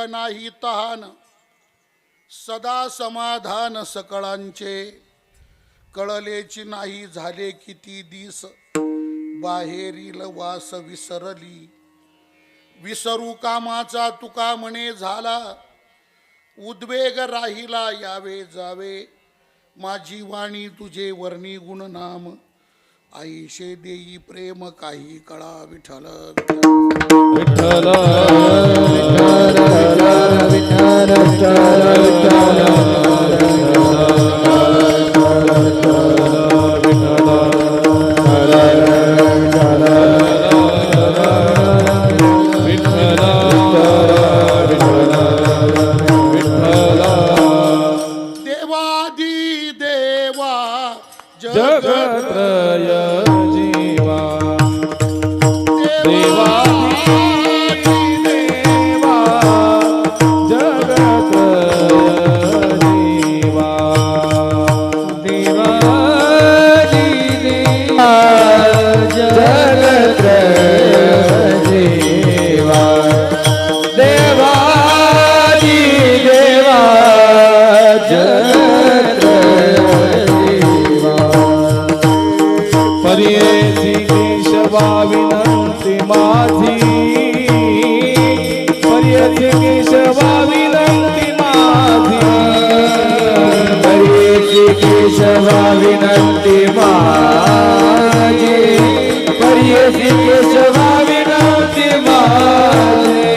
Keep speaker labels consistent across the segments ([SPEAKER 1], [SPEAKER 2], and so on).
[SPEAKER 1] नाही तहान, सदा समाधान सकळांचे. कळलेची नाही झाले किती दिस, बाहेरील वास विसरली. विसरू कामाचा तुका म्हणे झाला, उद्वेग राहिला यावे जावे. माझी वाणी तुझे वर्णी गुण नाम, आईशे देई प्रेम काही कळा. विठ्ठल
[SPEAKER 2] विठ्ठल विठ्ठल विठ्ठल
[SPEAKER 1] देवादी देवा
[SPEAKER 2] जगत्रय जीवा. देवा देवा जगत्रय जीवा. देवाजी देवा जगत्रय जीवा. देवाजी देवा जगत्रय जीवा. पर्येसी केशवा विनंती माझी. पर्येसी केशवा विनंती माझी. पर्येसी केशवा विनंती माझी. पर्येसी केशवा विनंती माझी.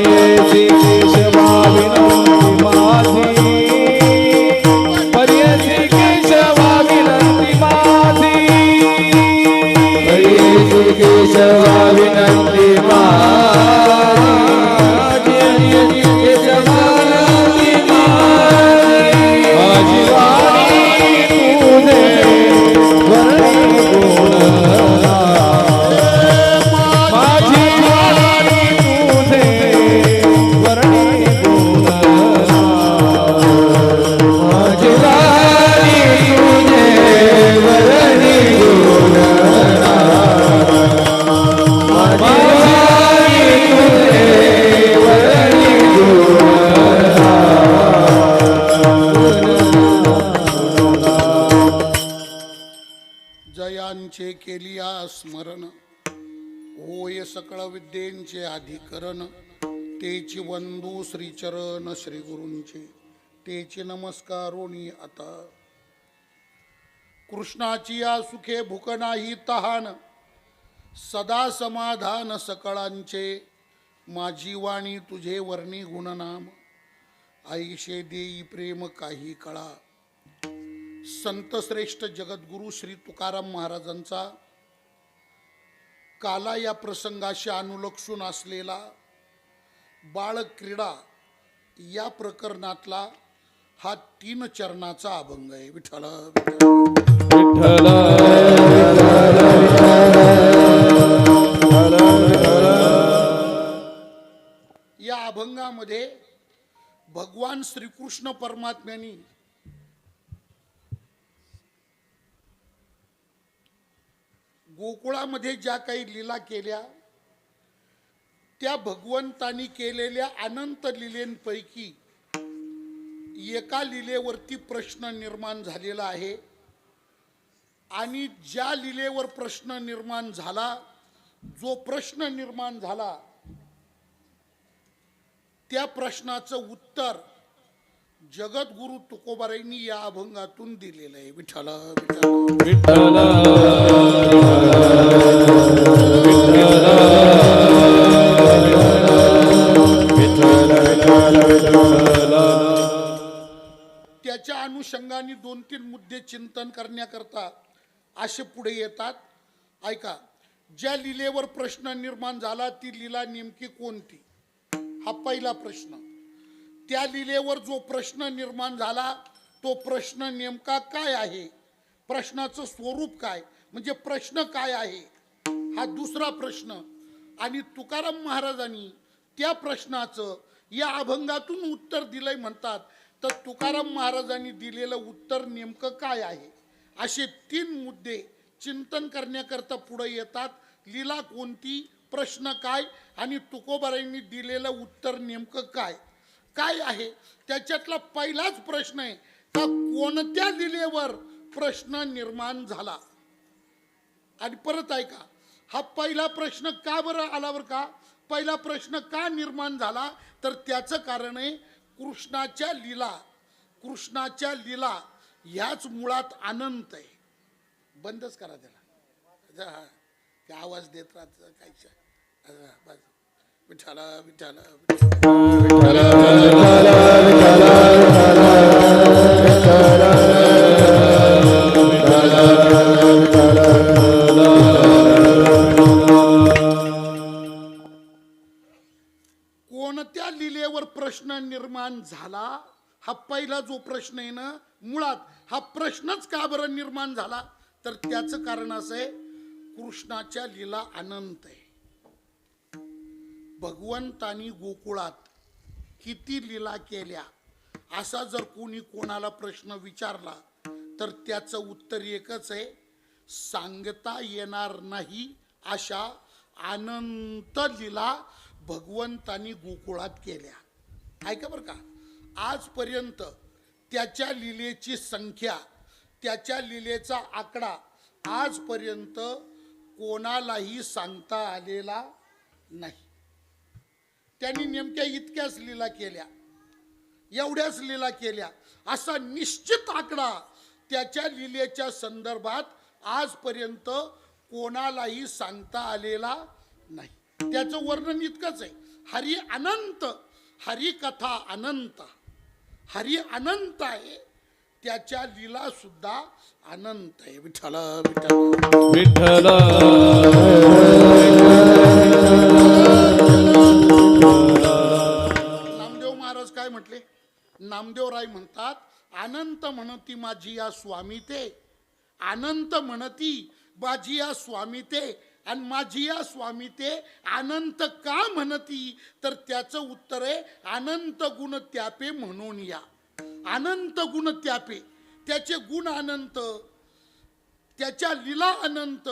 [SPEAKER 2] पर्येसी केशवा विनंती माझी. पर्येसी केशवा विनंती माझी. पर्येसी केशवा विनंती माझी. केशवा विनंती माझी. माझी वाणी तुझे वर्णी गुण नाम. माझी वाणी तुझे वर्णी गुण नाम. माझी वाणी तुझे वर्णी गुण नाम. माझी वाणी तुझे वर्णी गुण नाम.
[SPEAKER 1] जयांचे केलिया स्मरण, होय सकळ विद्येंचे अधिकरण. तेची वंदू श्रीचरण श्री गुरूंचे, तेची नमस्कारोनी आता. कृष्णाची या सुखे भूक नाही तहान, सदा समाधान सकळांचे. माझी वाणी तुझे वर्णी गुणनाम, आईशे देई प्रेम काही कळा. संत श्रेष्ठ जगद्गुरु श्री तुकाराम महाराजांचा काला या प्रसंगाशी अनुलक्षून असलेला बाळक्रीडा या प्रकरणातला हा 3 चरणाचा अभंग आहे. विठ्ठल
[SPEAKER 2] विठ्ठल
[SPEAKER 1] या अभंगामध्ये भगवान श्रीकृष्ण परमात्म्यांनी गोकुळामध्ये ज्या काही लीला केल्या, त्या भगवंतानी केलेल्या अनंत लीलेंपैकी एका लीलेवरती प्रश्न निर्माण झालेला आहे. आणि ज्या लीलेवर प्रश्न निर्माण झाला, जो प्रश्न निर्माण झाला, त्या प्रश्नाचं उत्तर जगद्गुरु तुकोबारायांनी या अभंगातून दिलेलं आहे. विठ्ठल
[SPEAKER 2] विठ्ठल
[SPEAKER 1] त्याच्या अनुषंगाने 2-3 मुद्दे चिंतन करण्याकरता असे पुढे येतात. ऐका, ज्या लीलेवर प्रश्न निर्माण झाला ती लीला नेमकी कोणती, हा पहिला प्रश्न. त्या लीलेवर जो प्रश्न निर्माण झाला तो प्रश्न नेमका काय आहे, प्रश्नाचं स्वरूप काय, म्हणजे प्रश्न काय आहे, हा दुसरा प्रश्न. आणि तुकाराम महाराजांनी त्या प्रश्नाचं या अभंगातून उत्तर दिलंय म्हणतात. तर तुकाराम महाराजांनी दिलेलं उत्तर नेमकं काय आहे, असे 3 मुद्दे चिंतन करण्याकरता पुढे येतात. लीला कोणती, प्रश्न काय आणि तुकोबारायांनी दिलेलं उत्तर नेमकं काय काय आहे. त्याच्यातला पहिलाच प्रश्न आहे का कोणत्या लिलेवर प्रश्न निर्माण झाला. आणि परत ऐका, हा पहिला प्रश्न का बरं आला बरं का. पहिला प्रश्न का निर्माण झाला तर त्याचं कारण आहे कृष्णाच्या लीला ह्याच मुळात अनंत आहे. बंदच करा त्याला, काय आवाज देत राहत काय. विठाला विठाला कोणत्या लिलेवर प्रश्न निर्माण झाला. हा पहिला जो प्रश्न आहे ना, मुळात हा प्रश्नच का बरं निर्माण झाला तर त्याचं कारण असं आहे कृष्णाच्या लीला अनंत आहे. भगवंतानी गोकुळात किती लीला केल्या असा जर कोणी कोणाला प्रश्न विचारला तर त्याचं उत्तर एकच आहे, सांगता येणार नाही अशा अनंत लीला भगवंतानी गोकुळात केल्या. ऐका बरं का, आजपर्यंत त्याच्या लीलेची संख्या, त्याच्या लीलेचा आकडा आजपर्यंत कोणालाही सांगता आलेला नाही. त्यांनी नेमक्या इतक्याच लीला केल्या, एवढ्याच लीला केल्या असा निश्चित आकडा त्याच्या लीलेच्या संदर्भात आजपर्यंत कोणालाही सांगता आलेला नाही. त्याचं वर्णन इतकंच आहे, हरी अनंत, हरी कथा अनंत, हरी अनंत आहे, त्याच्या लीला सुद्धा अनंत आहे. विठ्ठल विठ्ठल
[SPEAKER 2] विठ्ठल
[SPEAKER 1] नामदेव महाराज काय म्हटले, नामदेवराय म्हणतात, अनंत म्हणती माझी या स्वामी ते, अनंत म्हणती माझी या स्वामी ते, आणि माझी या स्वामी ते अनंत का म्हणती तर त्याचं उत्तर आहे अनंत गुण त्यापे म्हणून या. अनंत गुण त्यापे, त्याचे गुण अनंत, त्याच्या लीला अनंत,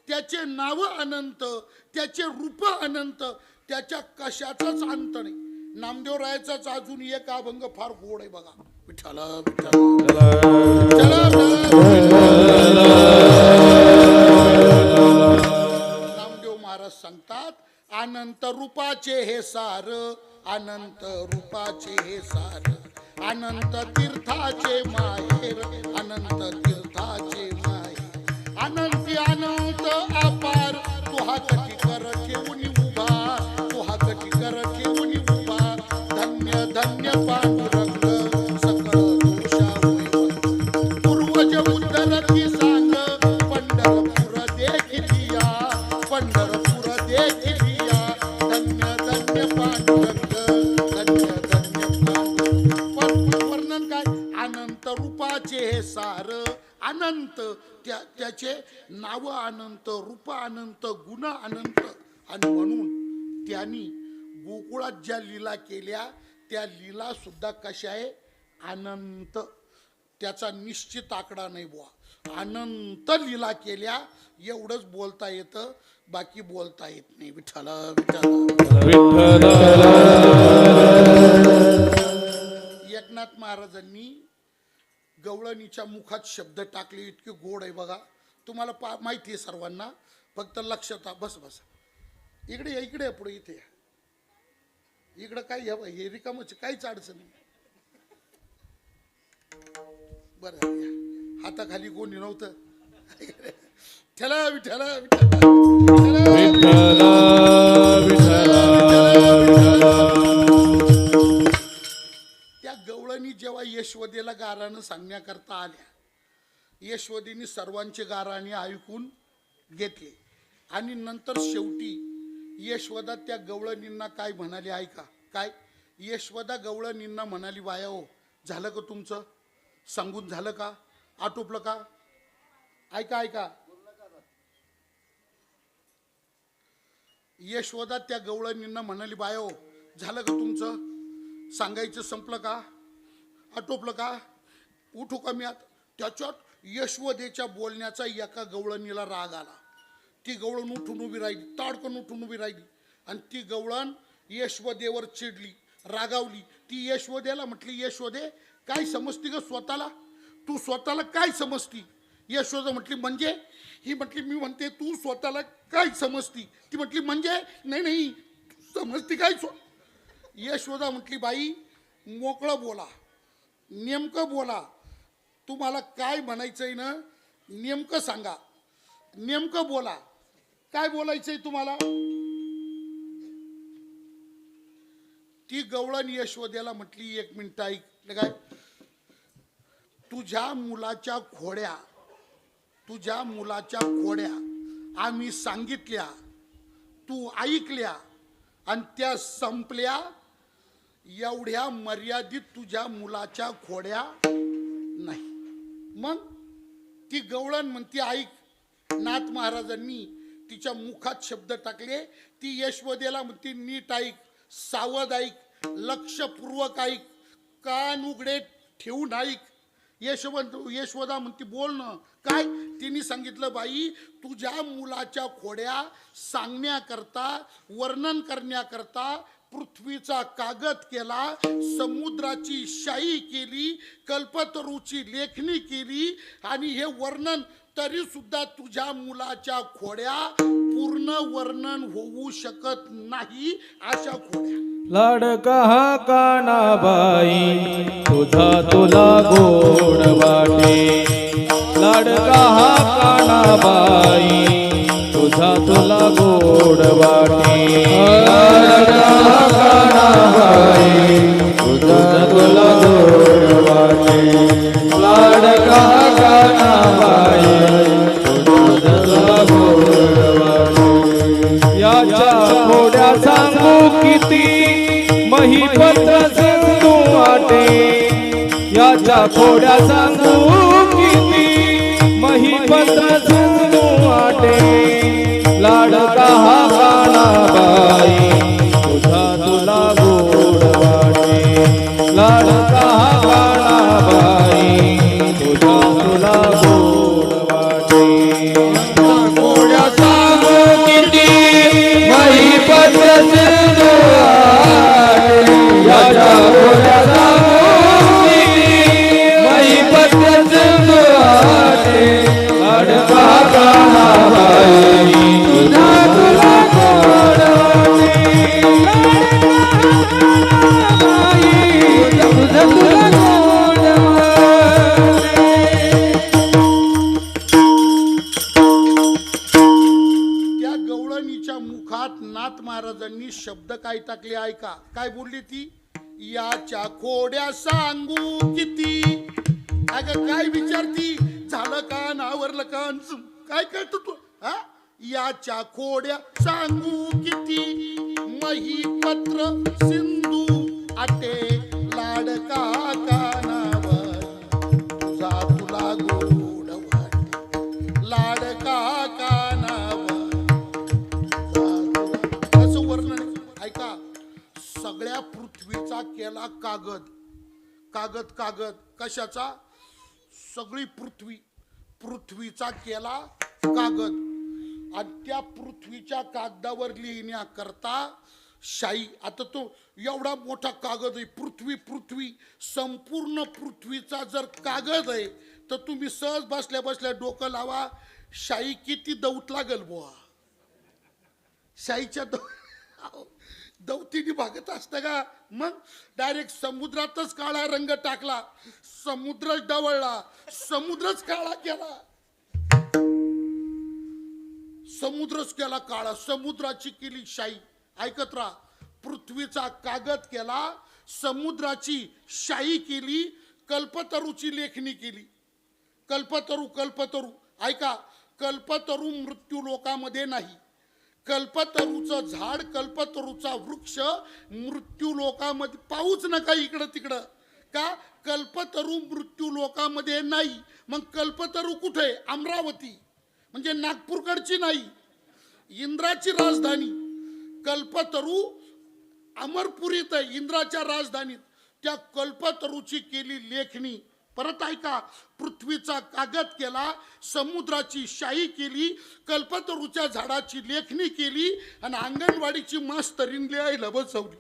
[SPEAKER 1] त्याचे नाव अनंत, त्याचे रूप अनंत, त्याच्या कशाचाच अंत नाही. नामदेवरायाचाच अजून एक अभंग फार गोड आहे बघा. विठ्ठल नामदेव महाराज सांगतात, अनंत रूपाचे हे सार, अनंत रूपाचे हे सार, अनंत तीर्थाचे माहेर, अनंत तीर्थाचे माहेर, अनंती अनंत अपार, तू हा कटी कर ठेवून उभा, तू हा कटी कर ठेवून उभा, धन्य धन्य पांडुरंग सकळ दोषा पूर्वज उद्धरती सांग, पंढरपूर देखिलिया, पंढरपूर देखिलिया, धन्य धन्य पांडुरंग, धन्य धन्य पांडुरंग. वर्णन काय, अनंत रूपाचे हे सार अनंत, त्याचे नाव अनंत, रूप अनंत, गुण अनंत, आणि म्हणून त्यांनी गोकुळात ज्या लीला केल्या त्या लीला सुद्धा कशा आहे अनंत. त्याचा निश्चित आकडा नाही बुवा, अनंत लीला केल्या एवढंच बोलता येतं, बाकी बोलता येत नाही. विठ्ठल विठ्ठल. एकनाथ महाराजांनी गवळणीच्या मुखात शब्द टाकले, इतके गोड आहे बघा. तुम्हाला माहिती आहे सर्वांना, फक्त लक्षात बस बस. इकडे या, इकडे पुढे इथे या. इकडं काय घ्या हे रिकामच, काहीच अडचण नाही. बरं, हाताखाली कोणी नव्हतं. ठेला विठ्ठल त्या गवळणी जेव्हा यशोदेला गारानं सांगण्याकरता आल्या, यशोदेने सर्वांचे गाराणे ऐकून घेतले आणि नंतर शेवटी यशोदा त्या गवळणींना काय म्हणाली ऐका. काय यशोदा गवळणींना म्हणाली, वाया हो, झालं का तुमचं, सांगून झालं का, आटोपलं का. ऐका ऐका, यशोदा त्या गवळणींना म्हणाली, बाया हो, झालं का तुमचं, सांगायचं संपलं का, आटोपलं का, उठू का मी आता. त्याच्यात यशोदेच्या बोलण्याचा एका गवळणीला राग आला. ती गवळण उठून उभी राहिली, ताडकन उठून उभी राहिली. आणि ती गवळण यशोदेवर चिडली, रागावली. ती यशोदेला म्हटली, यशोदे काय समजती ग स्वतःला? तू स्वतःला काय समजती? यशोदा म्हटली म्हणजे? ही म्हटली मी म्हणते तू स्वतःला काय समजती? ती म्हटली म्हणजे? नाही नाही समजती काय? यशोदा म्हटली बाई मोकळं बोला, नेमकं बोला. तुम्हाला काय म्हणायचंय ना नेमकं सांगा, नेमकं बोला. काय बोलायचंय तुम्हाला? ती गवळण यशोदेला म्हटली एक मिनिट ऐक. काय? तुझ्या मुलाच्या खोड्या आम्ही सांगितल्या, तू ऐकल्या आणि त्या संपल्या. एवढ्या मर्यादित तुझ्या मुलाच्या खोड्या नाही. मग ती गवळण म्हणती ऐक. नाथ महाराजांनी तिच्या मुखात शब्द टाकले. ती यशोदेला म्हणती नीट ऐक, सावध ऐक, लक्षपूर्वक ऐक, कान उघडे ठेवून ऐक. यशोदा म्हणती बोल ना. काय? तिने सांगितलं बाई तुझ्या मुलाच्या खोड्या सांगण्याकरता, वर्णन करण्याकरता पृथ्वीचा कागद केला, समुद्राची शाई केली, कल्पतरूची लेखणी केली. आणि हे वर्णन तरी सुद्धा तुझ्या मुलाच्या खोड्या पूर्ण वर्णन होऊ शकत नाही. अशा खोड्या.
[SPEAKER 2] लाडका हा कानाबाई तुझा तुला गोड वाटे. लाडका हा कानाबाई तुझा तुला गोड वाटे. लाडका हा कानाबाई तुझा तुला गोड वाटे. लाडका हा कानाबाई तुझा तुला गोड वाटे. याच्या खोड्या सांगू किती महिपत्र सिंधू वाटे. याच्या खोड्या सांगू किती महिपत्र सिंधू वाटे. लाडका हा कानाबाई तुझा तुला गोड वाटे. लाडका हा कानाबाई तुझा तुला गोड वाटे. खोड्या सांगू किती महिपत्र सिंधू वाटे. याच्या खोड्या सांगू किती महिपत्र सिंधू वाटे. लाडका कानाबाई तुझा तुला गोड वाटे. तुझा तुला गोड वाटे.
[SPEAKER 1] त्या गवळणीच्या मुखात नाथ महाराजांनी शब्द काय टाकले ऐका. काय बोलली ती? याच्या खोड्या सांगू किती. अगं काय विचारती? झालं का नावरलं का? काय करतो तू? हा? याच्या खोड्या सांगू किती महिपत्र सिंधू आटे. लाडका कानाबाई तुझा तुला गोड वाटे. लाडका कानाबाई कसं वर्णन ऐका. सगळ्या पृथ्वीचा केला कागद. कागद कागद कशाचा? सगळी पृथ्वीचा केला कागद. आणि त्या पृथ्वीच्या कागदावर लिहिण्याकरता शाई. आता तो एवढा मोठा कागद आहे. पृथ्वी संपूर्ण पृथ्वीचा जर कागद आहे तर तुम्ही सहज बसल्या बसल्या डोकं लावा शाई किती दौत लागल बुवा. शाईच्या दौतीने भागत असतं का? मग डायरेक्ट समुद्रातच काळा रंग टाकला, समुद्रच डवळला, समुद्रच काळा केला. समुद्रच केला काळा, समुद्राची केली शाई. ऐकत राहा. पृथ्वीचा कागद केला, समुद्राची शाई केली, कल्पतरूची लेखणी केली. कल्पतरू ऐका. कल्पतरू मृत्यू लोकामध्ये नाही. कल्पतरूचं झाड, कल्पतरूचा वृक्ष मृत्यू लोकामध्ये पाऊच नका इकडं तिकडं. का? कल्पतरू मृत्यू लोकामध्ये नाही. मग कल्पतरू कुठे? अमरावती म्हणजे नागपूरकडची नाही, इंद्राची राजधानी. कल्पतरू अमरपुरीत आहे, इंद्राच्या राजधानीत. त्या कल्पतरूची केली लेखणी. परत ऐका, पृथ्वीचा कागद केला, समुद्राची शाई केली, कल्पतरूच्या झाडाची लेखणी केली आणि अंगणवाडीची मास्तरीन लिहायला बसवली.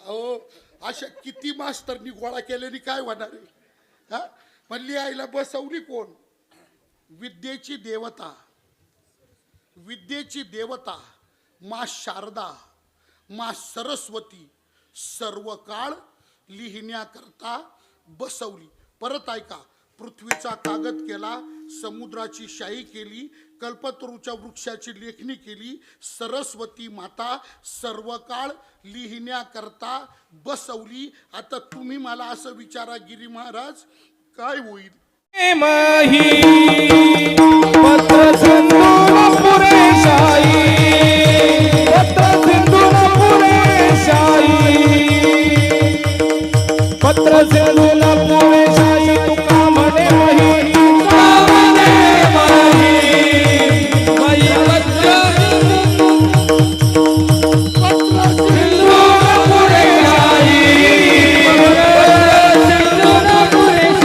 [SPEAKER 1] अहो, अशा किती मास्तरनी गोळा केल्याने काय होणार आहे? हा, मग लिहायला बसवली कोण? विद्येची देवता, विद्येची देवता मा शारदा, मा सरस्वती सर्व काळ लिहिण्याकरता बसवली. परत ऐका, पृथ्वीचा कागद केला, समुद्राची शाई केली, कल्पतरूच्या वृक्षाची लेखणी केली, सरस्वती माता सर्व काळ लिहिण्याकरता बसवली. आता तुम्ही मला असं विचारा गिरी महाराज, काय होईल?
[SPEAKER 2] मही पत्र सिंधून पुरे शाही, पत्र सिंधून पुरे शाही, पत्र सिंधून पुरे शाही. तुका म्हणे मही, तुका म्हणे मही, मही पत्र सिंधून पुरे शाही, पत्र सिंधून पुरे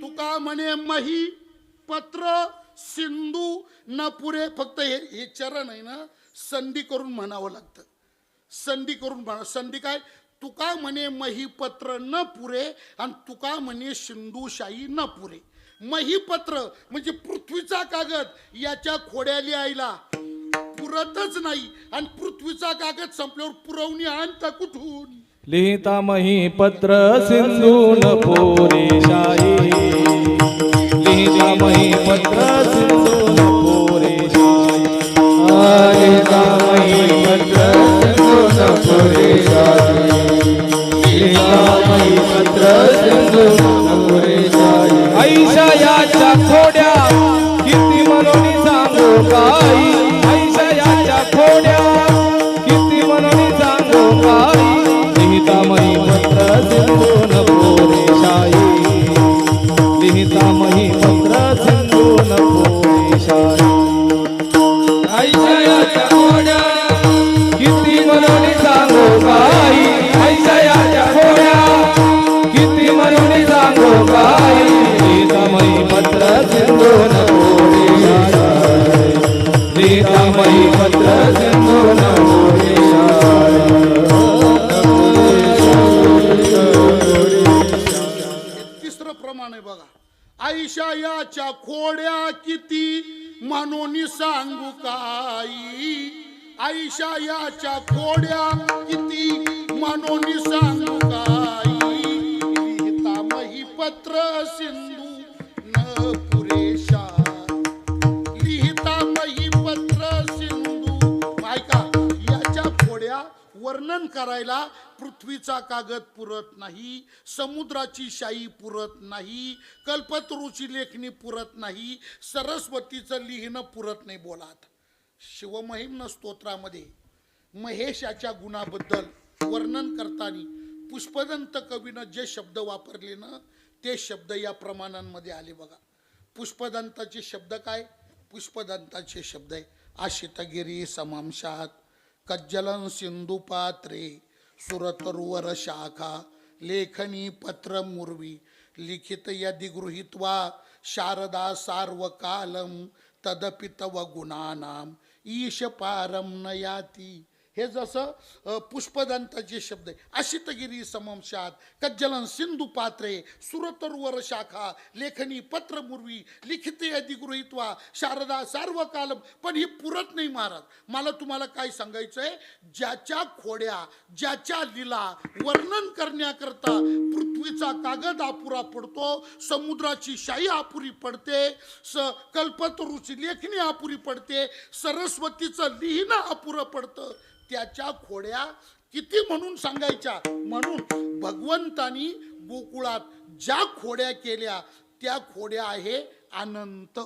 [SPEAKER 1] तुका म्हणे मही पत्र सिंधू न पुरे. फक्त हे चरण आहे ना, संधी करून म्हणावं लागतं. संधी करून म्हणा. संधी काय? तुका म्हणे मही पत्र न पुरे आणि तुका म्हणे सिंधुशाही न पुरे. मही पत्र म्हणजे पृथ्वीचा कागद, याच्या खोड्या लिहायला पुरतच नाही आणि पृथ्वीचा कागद संपल्यावर पुरवणी आणता कुठून?
[SPEAKER 2] लिहिता मही पत्र सिंधून पुरे शाही, लिहिता मही पत्र सिंधून पुरे शाही, लिहिता मही पत्र सिंधून पुरे शाही, लिहिता मही पत्र सिंधून पुरे शाही. ऐशयाच्या खोड्या किती म्हणून सांगू काही, ऐशयाच्या खोड्या किती म्हणून सांगू काही. लिहिता मही पत्र सिंधून पुरे शाही, लिहिता मही पत्र सिंधून पुरे शाही. ऐशयाच्या खोड्या किती म्हणून सांगू काही, ऐशयाच्या खोड्या किती म्हणून सांगू काही. लिहिता मही पत्र सिंधून पुरे शाही, लिहिता मही पत्र सिंधून पुरे शाही.
[SPEAKER 1] तिसरं प्रमाण आहे बघा. ऐशायाच्या खोड्या किती म्हणून सांगू काही, ऐशायाच्या खोड्या किती म्हणून सांगू काही. लिहिता मही पत्र सिंधू न पुरे शाही, लिहिता मही पत्र सिंधू. ऐका, याच्या खोड्या वर्णन करायला पृथ्वीचा कागद पुरत नाही, समुद्राची शाई पुरत नाही, कल्पतरूची लेखणी पुरत नाही, सरस्वतीचं लिहिणं पुरत नाही. बोलात शिवमहिम्न स्तोत्रामध्ये महेशाच्या गुणाबद्दल वर्णन करताना पुष्पदंत कवीनं जे शब्द वापरले ना, ते शब्द या प्रमाणांमध्ये आले बघा. पुष्पदंताचे शब्द काय? पुष्पदंताचे शब्द आहे आशितगिरी समांशात, कज्जलन सिंधू पात्रे, सुरतरुवर शाखा, लेखनी पत्र मुर्वी, लिखित यदि गृहीत्वा शारदा सार्वकालम, तदपि तव गुणानाम ईश पारम नयाती. हे जसं पुष्पदंताचे शब्द आहे. आशितगिरी समंशात, कज्जलन सिंधू पात्रे, सुरतरुवर शाखा, लेखनी पत्र मुर्वी, लिखित यदि गृहीत्वा शारदा सार्वकालम. पण ही पुरत नाही महाराज. मला तुम्हाला काय सांगायचंय, ज्याच्या खोड्या, ज्याच्या लीला वर्णन करण्याकरता पृथ्वीचा कागद अपुरा पडतो, समुद्राची शाई अपुरी पडते, कल्पतरूची लेखणी अपुरी पडते, सरस्वतीचं लिहिणं अपुरं पडतं, त्याच्या खोड्या किती म्हणून सांगायच्या. म्हणून भगवंतानी गोकुळात ज्या खोड्या केल्या त्या खोड्या आहे अनंत.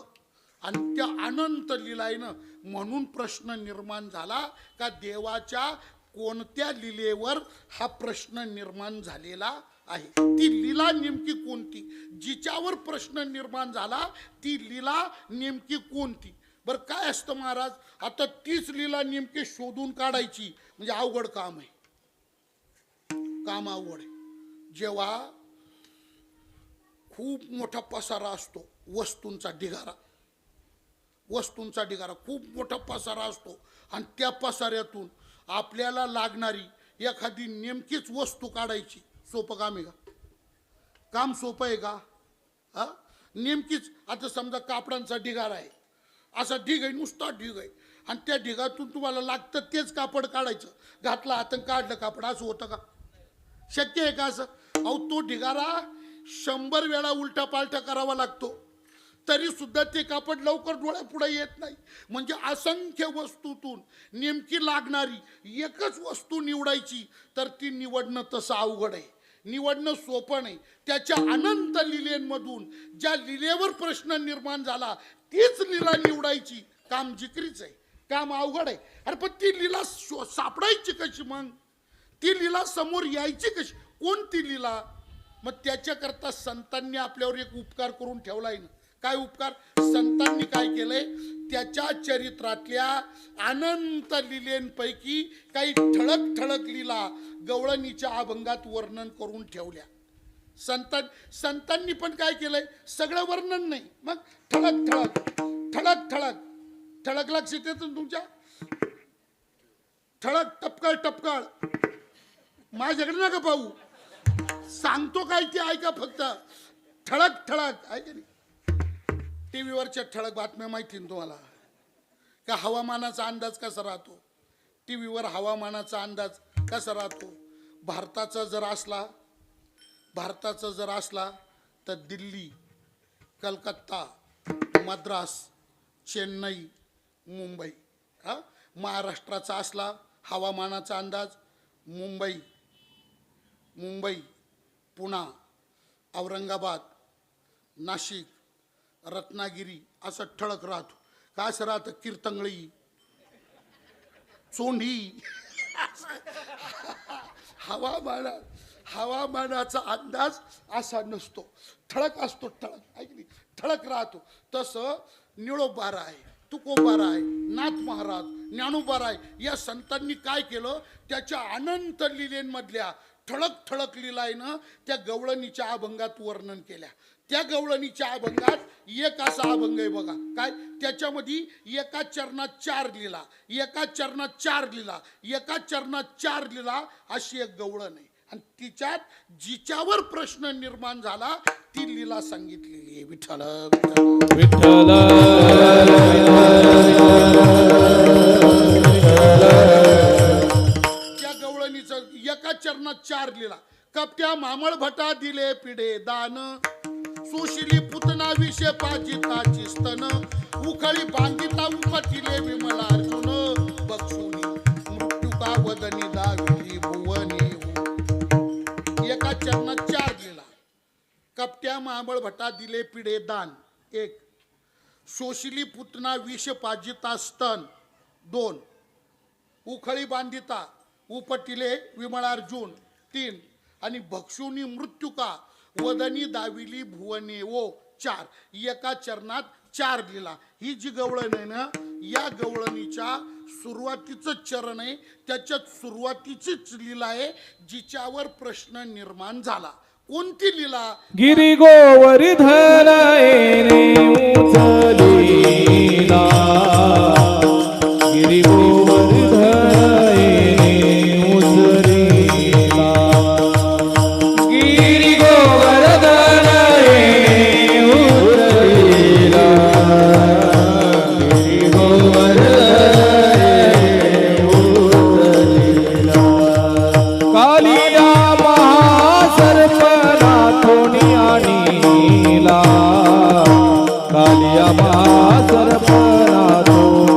[SPEAKER 1] आणि त्या अनंत लीलाईनं म्हणून प्रश्न निर्माण झाला का देवाच्या कोणत्या लीलेवर हा प्रश्न निर्माण झालेला आहे. ती लीला नेमकी कोणती, जिच्यावर प्रश्न निर्माण झाला ती लीला नेमकी कोणती. बरं काय असतं महाराज, आता तीच लीला नेमकी शोधून काढायची म्हणजे अवघड काम आहे, काम अवघड आहे. जेव्हा खूप मोठा पसारा असतो, वस्तूंचा ढिगारा खूप मोठा पसारा असतो आणि त्या पसाऱ्यातून आपल्याला लागणारी एखादी नेमकीच वस्तू काढायची, सोपं काम आहे का? काम सोपं आहे का? हा, नेमकीच. आता समजा कापडांचा ढिगारा आहे, असा ढिग आहे, नुसता ढिग आहे, आणि त्या ढिगातून तुम्हाला लागतं तेच कापड काढायचं, घातलं हातून काढलं कापड, असं होतं का? शक्य आहे का असं? अहो तो ढिगारा 100 वेळा उलटा पालटा करावा लागतो, तरी सुद्धा ते कापड लवकर डोळ्यापुढे येत नाही. म्हणजे असंख्य वस्तूतून नेमकी लागणारी एकच वस्तू निवडायची, तर ती निवडणं तसं अवघड आहे, निवडणं सोपं नाही. त्याच्या अनंत लिलेंमधून ज्या लिलेवर प्रश्न निर्माण झाला तीच लीला निवडायची, काम जिकरीच आहे, काम अवघड आहे. अरे पण ती लीला सापडायची कशी, मग ती लीला समोर यायची कशी, कोणती लीला? मग त्याच्याकरता संतांनी आपल्यावर एक उपकार करून ठेवलाय ना. काय उपकार? संतांनी काय केलंय, त्याच्या चरित्रातल्या अनंत लीलेंपैकी काही ठळक ठळक लीला गवळणीच्या अभंगात वर्णन करून ठेवल्या. संतांनी पण काय केलंय, सगळं वर्णन नाही, मग ठळक ठळक ठळक ठळक ठळक लक्षात येतं तुमच्या, ठळक टपकळ टपकळ. माझ्याकडे नका पाहू, सांगतो काय ते ऐका फक्त. ठळक ठळक ऐका नाही. टीव्हीवरच्या ठळक बातम्या माहिती ना तुम्हाला, का हवामानाचा अंदाज कसा राहतो, टीव्हीवर हवामानाचा अंदाज कसा राहतो. भारताचा जर असला तर दिल्ली, कलकत्ता, मद्रास, चेन्नई, मुंबई. हा, महाराष्ट्राचा असला हवामानाचा अंदाज मुंबई, पुणा, औरंगाबाद, नाशिक, रत्नागिरी असं ठळक राहतो. का असं राहतं, कीर्तंगळी, चोंढी. हवामानाचा अंदाज असा नसतो, ठळक असतो, ठळक ऐकली, ठळक राहतो. तसं निळोबारा आहे, तुकोबारा आहे, नाथ महाराज, ज्ञानोबारा आहे, या संतांनी काय केलं, त्याच्या अनंत लिलेंमधल्या ठळक ठळक लीलाईनं त्या गवळणीच्या अभंगात वर्णन केल्या. त्या गवळणीच्या अभंगात एक असा अभंग आहे बघा, काय त्याच्यामध्ये एका चरणात 4 लीला, एका चरणात 4 लीला, एका चरणात 4 लीला अशी एक गवळण आहे. आणि तिच्यात जिच्यावर प्रश्न निर्माण झाला ती लीला सांगितलेली आहे. विठ्ठल
[SPEAKER 2] विठ्ठल
[SPEAKER 1] त्या गवळणीचं एका चरणात 4 लीला. कपट्या मामळ भटा दिले पिढे दान, सुशिली पुतना विषय पाजिताची स्तन, उखळी बांधिता उपटिले विमला अर्जुन, बक्षुनी मृत्यू का वदनी दाविली भुवनी. एका चरणात 4 लीला. कपट्या मामळ भटा दिले पिढे दान 1, शोषिली पुतना विष पाजिता स्तन 2, उखळी बांधिता उपटिले विमला अर्जुन 3, आणि भक्षुनी मृत्यू का वदनी दाविली भुवने वो 4. एका चरणात 4 लीला. ही जी गवळण आहे ना, या गवळणीच्या सुरुवातीचं चरण आहे, त्याच्यात सुरुवातीचीच लीला आहे जिच्यावर प्रश्न निर्माण झाला. कोणती लीला?
[SPEAKER 2] गिरी गोवर्धन येणे उचलीला, गिरी गोवर्धन येणे उचलीला, गिरी गोवर्धन येणे उचलीला, गिरी गोवर्धन येणे उचलीला. कालिया महासर्पना थोडी आणीला, कालिया महासर्पना थोडी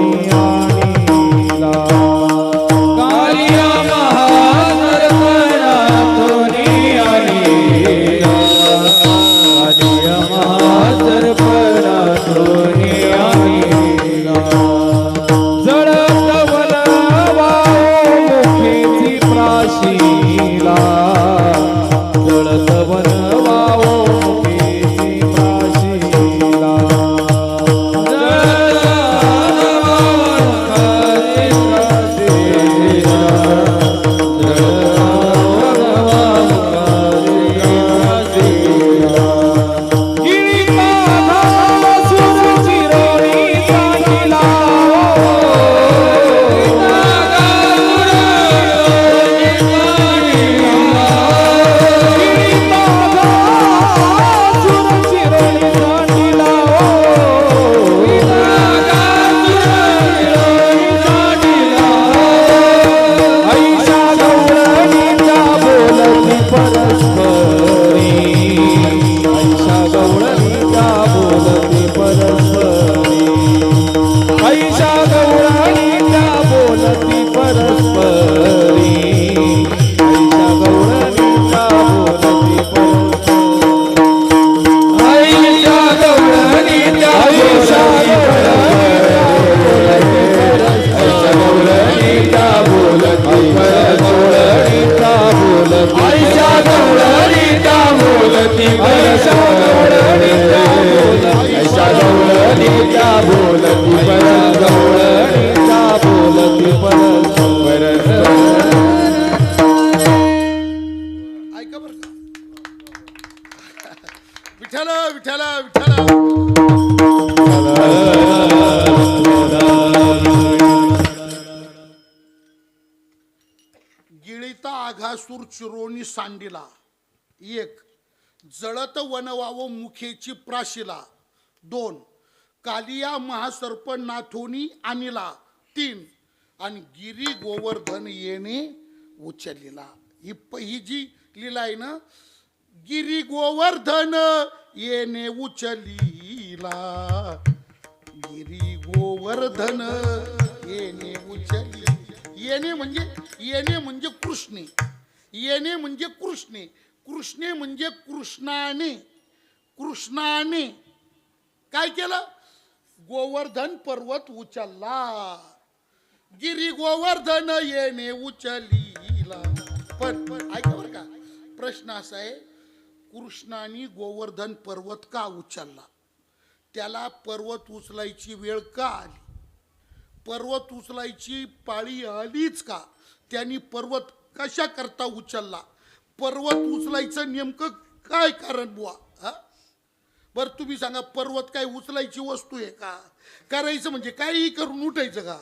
[SPEAKER 2] परगवळणीचा बोलती आईच्या गवळणीचा बोलती आईच्या गवळणीचा बोलती परगवळणीचा बोलती
[SPEAKER 1] ऐका बरं का विठ्ठल विठ्ठल विठ्ठल गिळिता आघासूर चिरोणी सांडिला एक जळत वनवावं मुखेची प्राशिला दोन कालिया महासर्प नाथोनी आणिला तीन आणि गिरी गोवर्धन येणे उचलिला ही जी लीला आहे ना गिरी गोवर्धन येणे उचलिला गिरी गोवर्धन येणे उचली येणे म्हणजे कृष्णे येणे म्हणजे कृष्णे कृष्णे म्हणजे कृष्णाने काय केलं गोवर्धन पर्वत उचलला गिरी गोवर्धन येणे उचलीला पण ऐका बरं का प्रश्न असा आहे कृष्णाने गोवर्धन पर्वत का उचलला त्याला पर्वत उचलायची वेळ का आली पर्वत उचलायची पाळी आलीच का त्यांनी पर्वत कशा करता उचलला पर्वत उचलायचं नेमकं काय कारण बुवा हा बरं तुम्ही सांगा पर्वत काय उचलायची वस्तू आहे का करायचं म्हणजे काही करून उठायचं का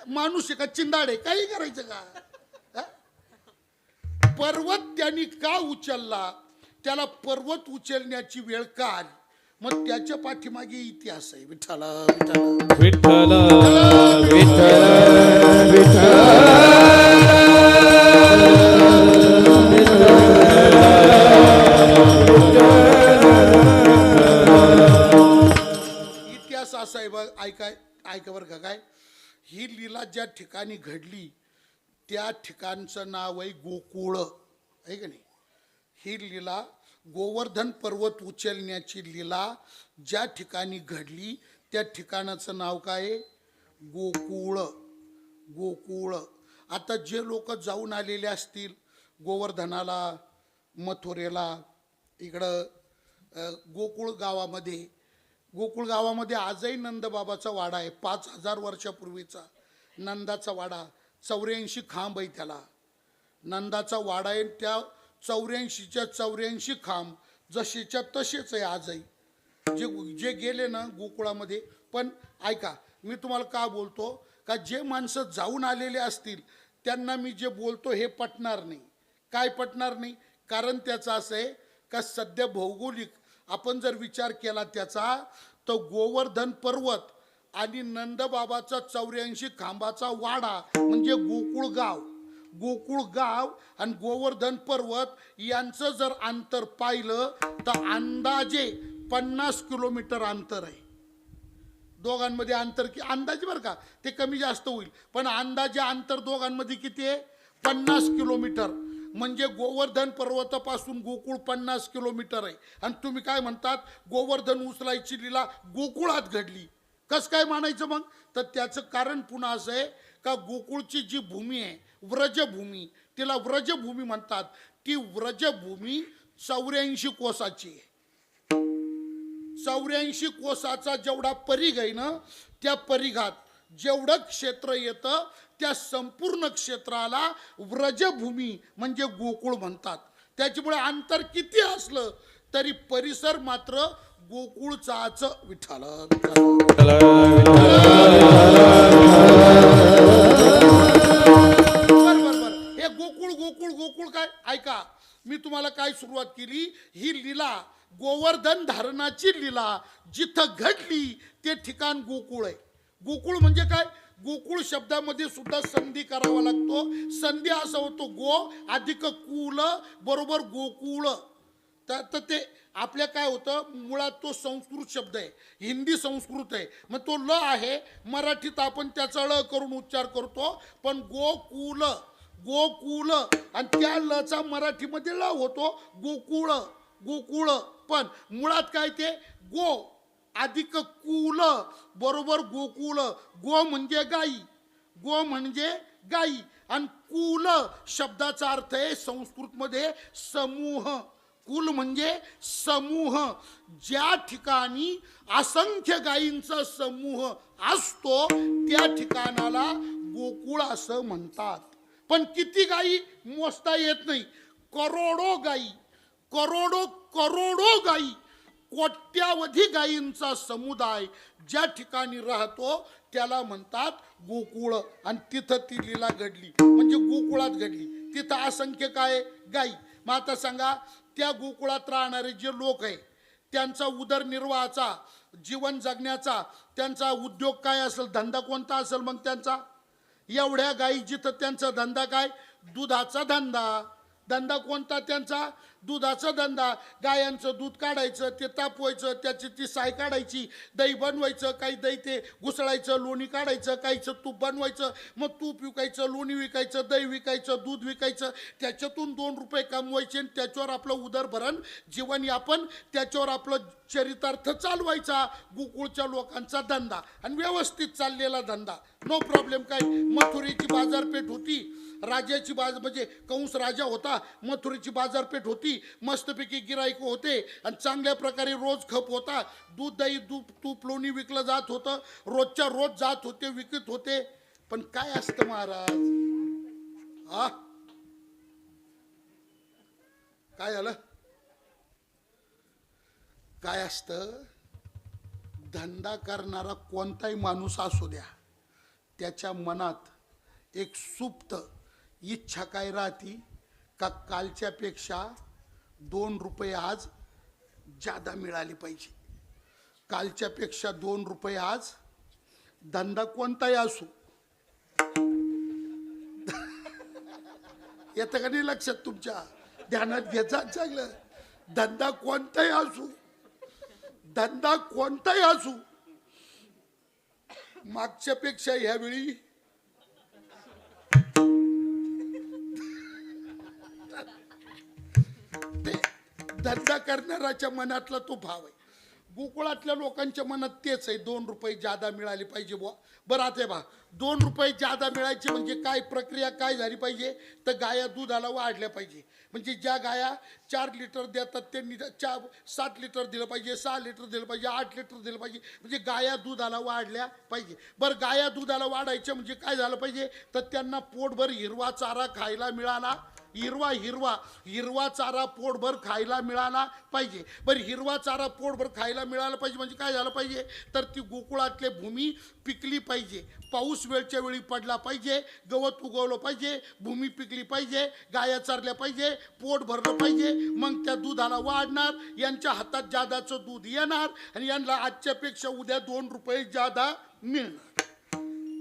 [SPEAKER 1] माणूस आहे का चिंदाड आहे काही करायचं का पर्वत त्यांनी का उचलला त्याला पर्वत उचलण्याची वेळ का आली मग त्याच्या पाठीमागे इतिहास आहे विठ्ठल
[SPEAKER 2] विठ्ठल विठ्ठल
[SPEAKER 1] इतिहास असा आहे बघ ऐका बरं का काय ही लीला ज्या ठिकाणी घडली त्या ठिकाणचं नाव आहे गोकुळ आहे का नाही ही लीला गोवर्धन पर्वत उचलण्याची लीला ज्या ठिकाणी घडली त्या ठिकाणाचं नाव काय गोकुळ गोकुळ आता जे लोक जाऊन आलेले असतील गोवर्धनाला मथुरेला इकडं गोकुळ गावामध्ये आजही नंदबाबाचा वाडा आहे 5000 वर्षापूर्वीचा नंदाचा वाडा 84 खांब आहे त्याला नंदाचा वाडा आहे त्या 84च्या 84 खांब जसेच्या तसेच आहे आजही जे गेले ना गोकुळामध्ये पण ऐका मी तुम्हाला का बोलतो का जे माणसं जाऊन आलेले असतील त्यांना मी जे बोलतो हे पटणार नाही काय पटणार नाही कारण त्याचं असं आहे का सध्या भौगोलिक आपण जर विचार केला त्याचा तर गोवर्धन पर्वत आणि नंदबाबाचा 84 खांबाचा वाडा म्हणजे गोकुळ गाव आणि गोवर्धन पर्वत यांचं जर अंतर पाहिलं तर अंदाजे 50 किलोमीटर अंतर आहे दोघांमध्ये अंतर की अंदाजे बरं का ते कमी जास्त होईल पण अंदाजे अंतर दोघांमध्ये किती आहे 50 किलोमीटर म्हणजे गोवर्धन पर्वतापासून गोकुळ 50 किलोमीटर आहे आणि तुम्ही काय म्हणतात गोवर्धन उचलायची लीला गोकुळात घडली कस काय मानायचं मग तर त्याचं कारण पुन्हा असं आहे का गोकुळची जी भूमी आहे व्रजभूमी तिला व्रजभूमी म्हणतात ती व्रजभूमी 84 कोसाची आहे 84 कोसाचा जेवढा परिघ आहे ना त्या परिघात जेवढं क्षेत्र येतं त्या संपूर्ण क्षेत्राला व्रजभूमी म्हणजे गोकुळ म्हणतात त्याच्यामुळे अंतर किती असलं तरी परिसर मात्र गोकुळचाच विठ्ठल बर हे गोकुळ काय ऐका मी तुम्हाला काय सुरुवात केली ही लीला गोवर्धन धारणाची लीला जिथं घडली ते ठिकाण गोकुळ आहे गोकुळ म्हणजे काय गोकुळ शब्दामध्ये सुद्धा संधी करावा लागतो संधी असा होतो गो अधिक कुल बरोबर गोकुळ तर ते आपल्या काय होतं मुळात तो संस्कृत शब्द आहे हिंदी संस्कृत आहे मग तो ल आहे मराठीत आपण त्याचा ळ करून उच्चार करतो पण गोकुल आणि त्या लचा मराठीमध्ये ल होतो गोकुळ पण मुळात काय ते गो अधिक कुल बरोबर गोकुळ गो म्हणजे गाई गो म्हणजे गायी. आणि कुल शब्दाचा अर्थ आहे संस्कृतमध्ये समूह. कुल म्हणजे समूह. ज्या ठिकाणी असंख्य गायींचा समूह असतो त्या ठिकाणाला गोकुळ असं म्हणतात. पण किती गायी मोजता येत नाही. करोडो गायी, करोडो करोडो गायी, कोट्यावधी गायींचा समुदाय ज्या ठिकाणी राहतो त्याला म्हणतात गोकुळ. आणि तिथं ती लीला घडली म्हणजे गोकुळात घडली. तिथं असंख्य काय गायी. मग आता सांगा त्या गोकुळात राहणारे जे लोक आहे त्यांचा उदरनिर्वाहाचा, जीवन जगण्याचा त्यांचा उद्योग काय असेल, धंदा कोणता असेल मग त्यांचा? एवढ्या गायी जिथं त्यांचा धंदा काय? दुधाचा धंदा. धंदा कोणता त्यांचा? दुधाचा धंदा. गायांचं दूध काढायचं, ते तापवायचं, त्याची ती साय काढायची, दही बनवायचं, काही दही ते घुसळायचं, लोणी काढायचं, काहीचं तूप बनवायचं, मग तूप विकायचं, लोणी विकायचं, दही विकायचं, दूध विकायचं, त्याच्यातून 2 रुपये कमवायचे आणि त्याच्यावर आपलं उदरभरण जीवनयापन, त्याच्यावर आपलं चरितार्थ चालवायचा. गोकुळच्या लोकांचा धंदा आणि व्यवस्थित चाललेला धंदा, नो प्रॉब्लेम. काय मथुरेची बाजारपेठ होती, राजाची म्हणजे कंस राजा होता, मथुरेची बाजारपेठ होती, मस्तपैकी गिराईक होते आणि चांगल्या प्रकारे रोज खप होता. दूध दही तूप लोणी विकलं जात होतं, रोजच्या रोज जात होते, विकत होते. पण काय असतं महाराज, हा काय झालं? काय असतं, धंदा करणारा कोणताही माणूस असू द्या त्याच्या मनात एक सुप्त इच्छा काय राहती का कालच्या पेक्षा 2 रुपये आज जादा मिळाली पाहिजे. कालच्या पेक्षा 2 रुपये आज, धंदा कोणताही असू. येतं का नाही लक्षात तुमच्या? ध्यानात घ्यायचा चांगलं. धंदा कोणताही असू, धंदा कोणताही असू, मागच्या पेक्षा ह्यावेळी धंदा करणाऱ्याच्या मनातला तो भाव आहे. गोकुळातल्या लोकांच्या मनात तेच आहे, 2 रुपये जादा मिळाले पाहिजे बुवा. बरं आता बा 2 रुपये जादा मिळायचे म्हणजे काय प्रक्रिया काय झाली पाहिजे, तर गाया दुधाला वाढल्या पाहिजे. म्हणजे ज्या गाया 4 लिटर देतात त्यांनी 7 लिटर दिलं पाहिजे, 6 लिटर दिलं पाहिजे, 8 लिटर दिलं पाहिजे. म्हणजे गाया दुधाला वाढल्या पाहिजे. बरं गाया दुधाला वाढायच्या म्हणजे काय झालं पाहिजे, तर त्यांना पोटभर हिरवा चारा खायला मिळाला. हिरवा चारा पोटभर खायला मिळाला पाहिजे. बरं हिरवा चारा पोटभर खायला मिळाला पाहिजे म्हणजे काय झालं पाहिजे, तर ती गोकुळातली भूमी पिकली पाहिजे, पाऊस वेळच्या वेळी पडला पाहिजे, गवत उगवलं पाहिजे, भूमी पिकली पाहिजे, गाया चरल्या पाहिजे, पोट भरलं पाहिजे. मग त्या दुधाला वाढणार, यांच्या हातात जादाचं दूध येणार आणि यांना आजच्यापेक्षा उद्या 2 रुपये जादा मिळणार.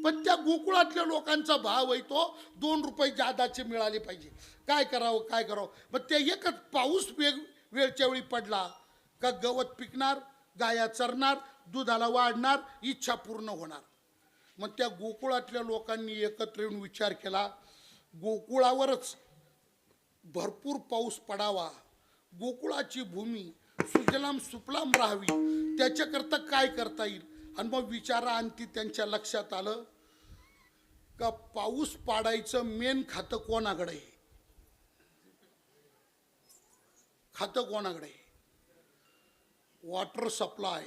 [SPEAKER 1] पण त्या गोकुळातल्या लोकांचा भाव आहे तो 2 रुपये जादाचे मिळाले पाहिजे. काय करावं. मग ते एकच, पाऊस वेळच्या वेळी पडला का गवत पिकणार, गाया चरणार, दुधाला वाढणार, इच्छा पूर्ण होणार. मग त्या गोकुळातल्या लोकांनी एकत्र येऊन विचार केला, गोकुळावरच भरपूर पाऊस पडावा, गोकुळाची भूमी सुजलाम सुफलाम राहावी, त्याच्याकरता काय करता येईल. आणि मग विचाराअंती त्यांच्या लक्षात आलं का पाऊस पाडायचं मेन खातं कोणाकडे आहे? खातं कोणाकडे आहे? वॉटर सप्लाय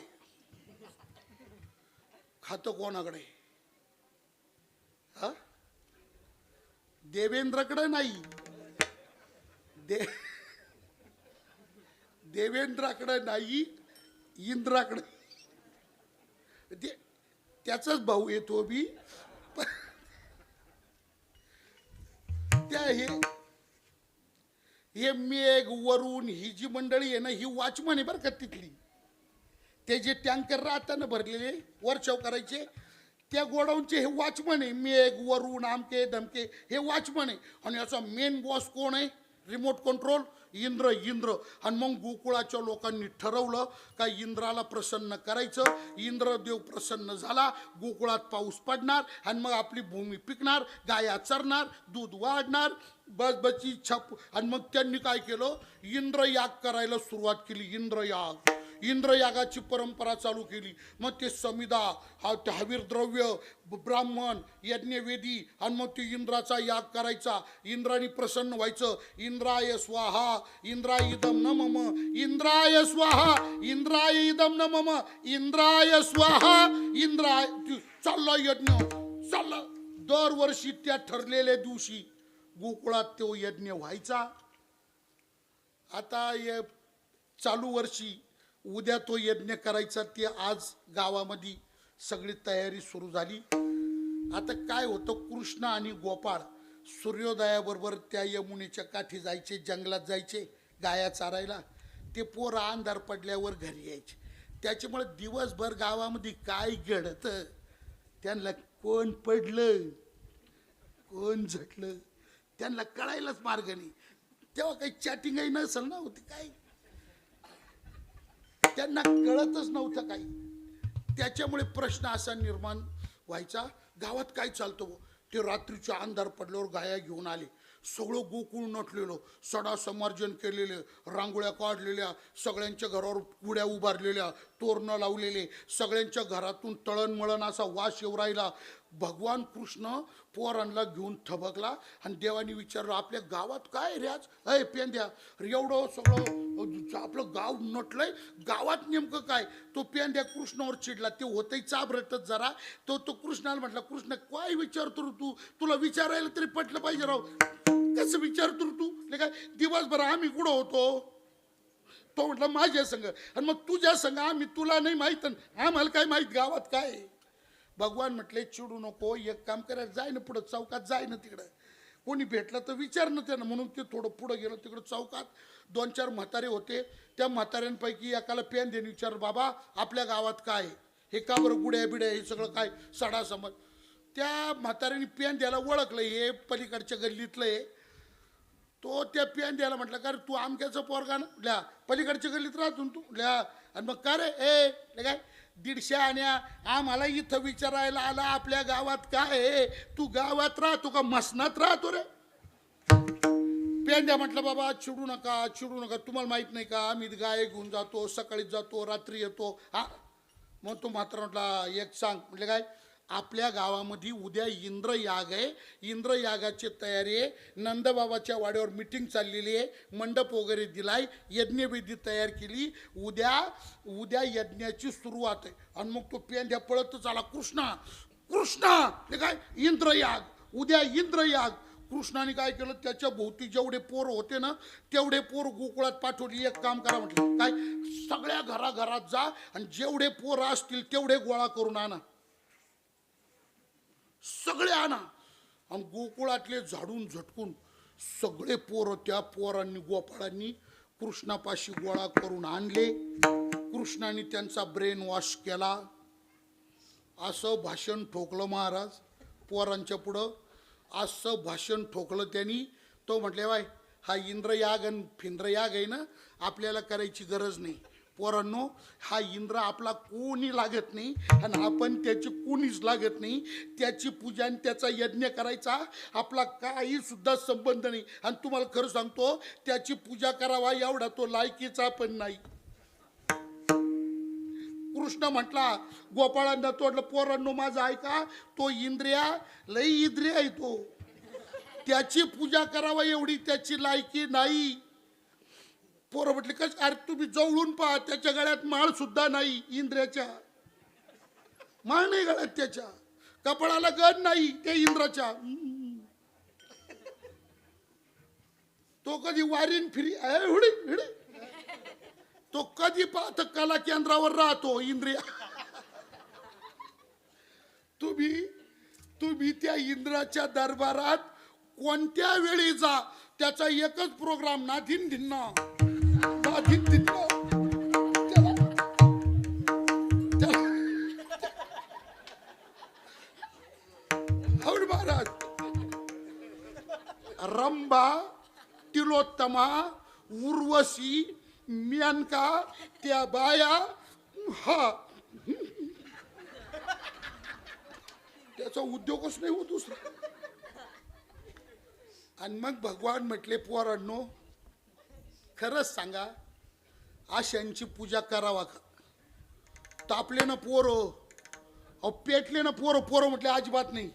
[SPEAKER 1] खातं कोणाकडे आहे? हा, देवेंद्रकडे नाही, देवेंद्राकडे नाही, इंद्राकडे. त्याचाच भाऊ येतो बी. त्या हे मेघ वरून ही जी मंडळी आहे ना, ही वॉचमन आहे बरं का तिथली. ते जे टँकर राहताना भरलेले वरचाव करायचे त्या गोडाऊनचे हे वॉचमन आहे. मेघ वरून आमके धमके हे वॉचमन आहे. आणि याचा मेन बॉस कोण आहे? Remote control Indra. आणि मग गोकुळाच्या लोकांनी ठरवलं का इंद्राला प्रसन्न करायचं. इंद्रदेव प्रसन्न झाला, गोकुळात पाऊस पडणार आणि मग आपली भूमी पिकणार, गाया चरणार, दूध वाढणार, बसबची छाप. आणि मग त्यांनी काय केलं, इंद्रयाग करायला सुरुवात केली. इंद्रयाग इंद्रयागाची परंपरा चालू केली. मग ते समिदा, हा ते हवीर द्रव्य, ब्राह्मण, यज्ञवेदी, आणि मग ते इंद्राचा याग करायचा. इंद्राने प्रसन्न व्हायचं. इंद्राय स्वाहा, इंद्राय इदम न मम, इंद्राय स्वाहा, इंद्राय इदम न मम, इंद्राय स्वाहा, इंद्राय. चालला यज्ञ, चालला. दरवर्षी त्या ठरलेल्या दिवशी गोकुळात तो यज्ञ व्हायचा. आता चालू वर्षी उद्या तो यज्ञ करायचा. ते आज गावामध्ये सगळी तयारी सुरू झाली. आता काय होतं, कृष्ण आणि गोपाळ सूर्योदयाबरोबर त्या यमुनेच्या काठी जायचे, जंगलात जायचे गाया चारायला. ते पोरं अंधार पडल्यावर घरी यायचे. त्याच्यामुळे दिवसभर गावामध्ये काय घडतं, त्यांना कोण पडलं कोण झटलं त्यांना कळायलाच मार्ग नाही. तेव्हा काही चॅटिंगही नसेल ना, होती काय, त्यांना कळतच नव्हतं काही. त्याच्यामुळे प्रश्न असा निर्माण व्हायचा, गावात काय चालतं. ते रात्रीच्या अंधार पडल्यावर गाया घेऊन आले. सगळं गोकुळ नटलेलं, सडा समार्जन केलेले, रांगोळ्या काढलेल्या, सगळ्यांच्या घरावर गुड्या उभारलेल्या, तोरणं लावलेले, सगळ्यांच्या घरातून तळणमळण असा वास येऊ राहिला. भगवान कृष्ण पोरांना घेऊन थबकला आणि देवानी विचारलं, आपल्या गावात काय रे आज? अय पेंद्या, एवढं सगळं आपलं गाव नटलंय, गावात नेमकं काय? तो पेंद्या कृष्णावर चिडला. ते होतही चाबरटच जरा. तो कृष्णाला म्हटला, कृष्ण काय विचारतो तू? तुला विचारायला तरी पटलं पाहिजे राव. कसं विचारतो तू? काय दिवसभर आम्ही कुठं होतो? तो म्हटलं माझ्या संग, आणि मग तुझ्या संग आम्ही, तुला नाही माहित आम्हाला काय माहित गावात काय? भगवान म्हटले, चिडू नको, एक काम करायला जाय ना पुढं चौकात, जाय ना तिकडं, कोणी भेटलं तर विचार ना त्यांना. म्हणून ते थोडं पुढं गेलं. तिकडं चौकात 2-4 म्हातारे होते. त्या म्हाताऱ्यांपैकी एकाला पेन देणे विचार, बाबा आपल्या गावात काय हे, का बरं गुड्या बिड्या हे सगळं काय सडा समज. त्या म्हाताऱ्याने पेन द्यायला ओळखलं, हे पलीकडच्या गल्लीतलं आहे. तो त्या पेन द्यायला म्हटलं, का रे तू आमक्याचं पोरगा ना? ल्या पलीकडच्या गल्लीत राहतो तू? ल्या आणि मग का रे ए काय 150 आण्या आम्हाला इथं विचारायला आला आपल्या गावात काय आहे? तू गावात राहतो का मसनात राहतो रे? पेंड्या म्हटलं, बाबा चिडू नका, चिडू नका, तुम्हाला माहित नाही का आम्ही गाय घेऊन जातो, सकाळी जातो, रात्री येतो. हा मग तो मात्र म्हटला, एक सांग. म्हटलं काय? आपल्या गावामध्ये उद्या इंद्रयाग आहे, इंद्रयागाची तयारी आहे. नंदबाबाच्या वाड्यावर मीटिंग चाललेली आहे, मंडप वगैरे दिलाय, यज्ञविधी तयार केली. उद्या यज्ञाची सुरुवात आहे. आणि मग तो पेंड्या पळतच आला, कृष्णा कृष्णा, ते काय इंद्रयाग, उद्या इंद्रयाग. कृष्णाने काय केलं, त्याच्या भोवती जेवढे पोर होते ना तेवढे पोर गोकुळात पाठवली. एक काम करा म्हटलं, काय सगळ्या घराघरात जा आणि जेवढे पोर असतील तेवढे गोळा करून आणा, सगळे आणा. आणि गोकुळातले झाडून झटकून सगळे पोरं त्या पोरांनी गोपाळांनी कृष्णापाशी गोळा करून आणले. कृष्णाने त्यांचा ब्रेन वॉश केला. असं भाषण ठोकलं महाराज पोरांच्या पुढं, असं भाषण ठोकलं त्यांनी. तो म्हटले, बाय हा इंद्रयाग आणि फिंद्रयाग आहे ना, आपल्याला करायची गरज नाही. पोरांनो, हा इंद्र आपला कोणी लागत नाही आणि आपण त्याची कोणीच लागत नाही. त्याची पूजा आणि त्याचा यज्ञ करायचा आपला काही सुद्धा संबंध नाही. आणि तुम्हाला खरं सांगतो, त्याची पूजा करावा एवढा तो लायकीचा पण नाही. कृष्ण म्हटला गोपाळांना, तोडलं, पोरांनो माझा ऐका, तो इंद्रिया लई इंद्रिया आहे, तो त्याची पूजा करावा एवढी त्याची लायकी नाही. पोरं म्हटले, कस? अरे तुम्ही जवळून पहा, त्याच्या गळ्यात माळ सुद्धा नाही. इंद्रियाच्या माळ नाही गळ्यात, त्याच्या कपाळाला गण नाही त्या इंद्राच्या. तो कधी वारीन फिरी हिडी, तो कधी पाहत कला केंद्रावर राहतो इंद्रिया. तुम्ही त्या इंद्राच्या दरबारात कोणत्या वेळी जा, त्याचा एकच प्रोग्राम, नाधिन धिन्ना नाधिन धिन्ना. हौड महाराज, रंभा, तिलोत्तमा, उर्वशी, मेनका, त्या बाया, हा त्याचा उद्योगच नाही हो दुसरा. आणि मग भगवान म्हटले, पोरांनो खरंच सांगा, अशांची पूजा करावा का? तापले ना पोरं, अहो पेटले ना पोरं. पोरं म्हटले अजिबात नाही,